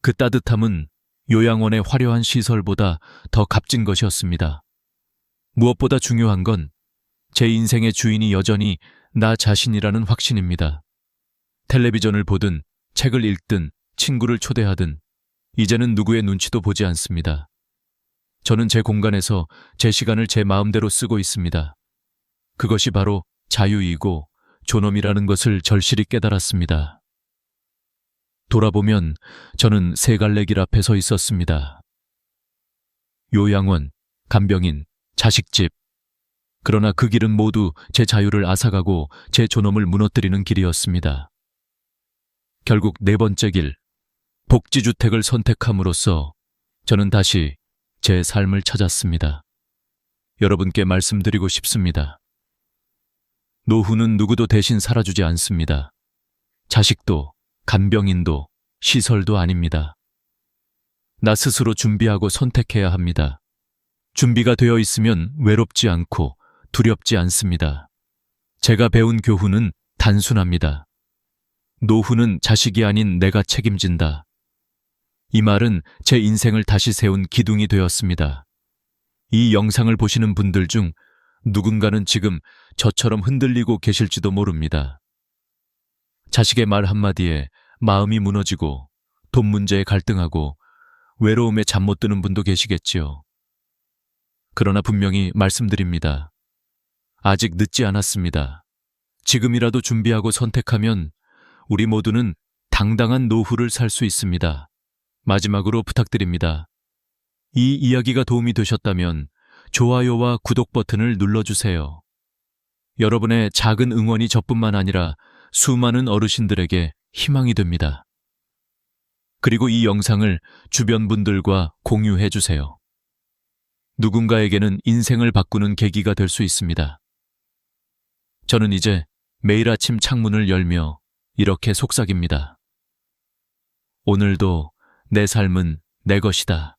그 따뜻함은 요양원의 화려한 시설보다 더 값진 것이었습니다. 무엇보다 중요한 건 제 인생의 주인이 여전히 나 자신이라는 확신입니다. 텔레비전을 보든 책을 읽든 친구를 초대하든 이제는 누구의 눈치도 보지 않습니다. 저는 제 공간에서 제 시간을 제 마음대로 쓰고 있습니다. 그것이 바로 자유이고 존엄이라는 것을 절실히 깨달았습니다. 돌아보면 저는 3갈래길 앞에 서 있었습니다. 요양원, 간병인, 자식집. 그러나 그 길은 모두 제 자유를 앗아가고 제 존엄을 무너뜨리는 길이었습니다. 결국 4번째 길, 복지주택을 선택함으로써 저는 다시 제 삶을 찾았습니다. 여러분께 말씀드리고 싶습니다. 노후는 누구도 대신 살아주지 않습니다. 자식도, 간병인도, 시설도 아닙니다. 나 스스로 준비하고 선택해야 합니다. 준비가 되어 있으면 외롭지 않고 두렵지 않습니다. 제가 배운 교훈은 단순합니다. 노후는 자식이 아닌 내가 책임진다. 이 말은 제 인생을 다시 세운 기둥이 되었습니다. 이 영상을 보시는 분들 중 누군가는 지금 저처럼 흔들리고 계실지도 모릅니다. 자식의 말 한마디에 마음이 무너지고 돈 문제에 갈등하고 외로움에 잠 못 드는 분도 계시겠지요. 그러나 분명히 말씀드립니다. 아직 늦지 않았습니다. 지금이라도 준비하고 선택하면 우리 모두는 당당한 노후를 살 수 있습니다. 마지막으로 부탁드립니다. 이 이야기가 도움이 되셨다면 좋아요와 구독 버튼을 눌러주세요. 여러분의 작은 응원이 저뿐만 아니라 수많은 어르신들에게 희망이 됩니다. 그리고 이 영상을 주변 분들과 공유해 주세요. 누군가에게는 인생을 바꾸는 계기가 될 수 있습니다. 저는 이제 매일 아침 창문을 열며 이렇게 속삭입니다. 오늘도 내 삶은 내 것이다.